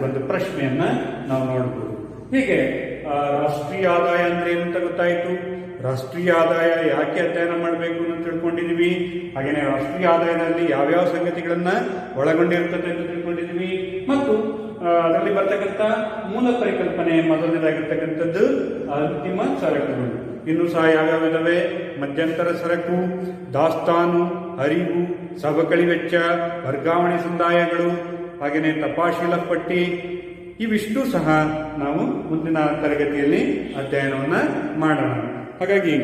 ಒಂದು ಪ್ರಶ್ನೆಯನ್ನ ನಾವು ನೋಡಬಹುದು. ಹೀಗೆ ರಾಷ್ಟ್ರೀಯ ಆದಾಯ ಅಂದ್ರೆ ಏನು ಅಂತ ಗೊತ್ತಾಯಿತು. ರಾಷ್ಟ್ರೀಯ ಆದಾಯ ಯಾಕೆ ಅಧ್ಯಯನ ಮಾಡಬೇಕು ಅಂತ ತಿಳ್ಕೊಂಡಿದೀವಿ. ಹಾಗೆಯೇ ರಾಷ್ಟ್ರೀಯ ಆದಾಯದಲ್ಲಿ ಯಾವ್ಯಾವ ಸಂಗತಿಗಳನ್ನ ಒಳಗೊಂಡಿರುತ್ತದೆ ಅಂತ ತಿಳ್ಕೊಂಡಿದೀವಿ. ಮತ್ತು ಅದರಲ್ಲಿ ಬರ್ತಕ್ಕಂಥ ಮೂಲ ಪರಿಕಲ್ಪನೆ ಮೊದಲನೇದಾಗಿರ್ತಕ್ಕಂಥದ್ದು ಅಂತಿಮ ಸರಕುಗಳು. ಇನ್ನು ಸಹ ಯಾವ್ಯಾವ ಇದಾವೆ? ಮಧ್ಯಂತರ ಸರಕು, ದಾಸ್ತಾನು, ಹರಿವು, ಸವಕಳಿ ವೆಚ್ಚ, ವರ್ಗಾವಣೆ ಸಂದಾಯಗಳು, ಹಾಗೆಯೇ ತಪಾಶೀಲ ಪಟ್ಟಿ. ಇವಿಷ್ಟು ಸಹ ನಾವು ಮುಂದಿನ ತರಗತಿಯಲ್ಲಿ ಅಧ್ಯಯನವನ್ನ ಮಾಡೋಣ. ಹಾಗಾಗಿ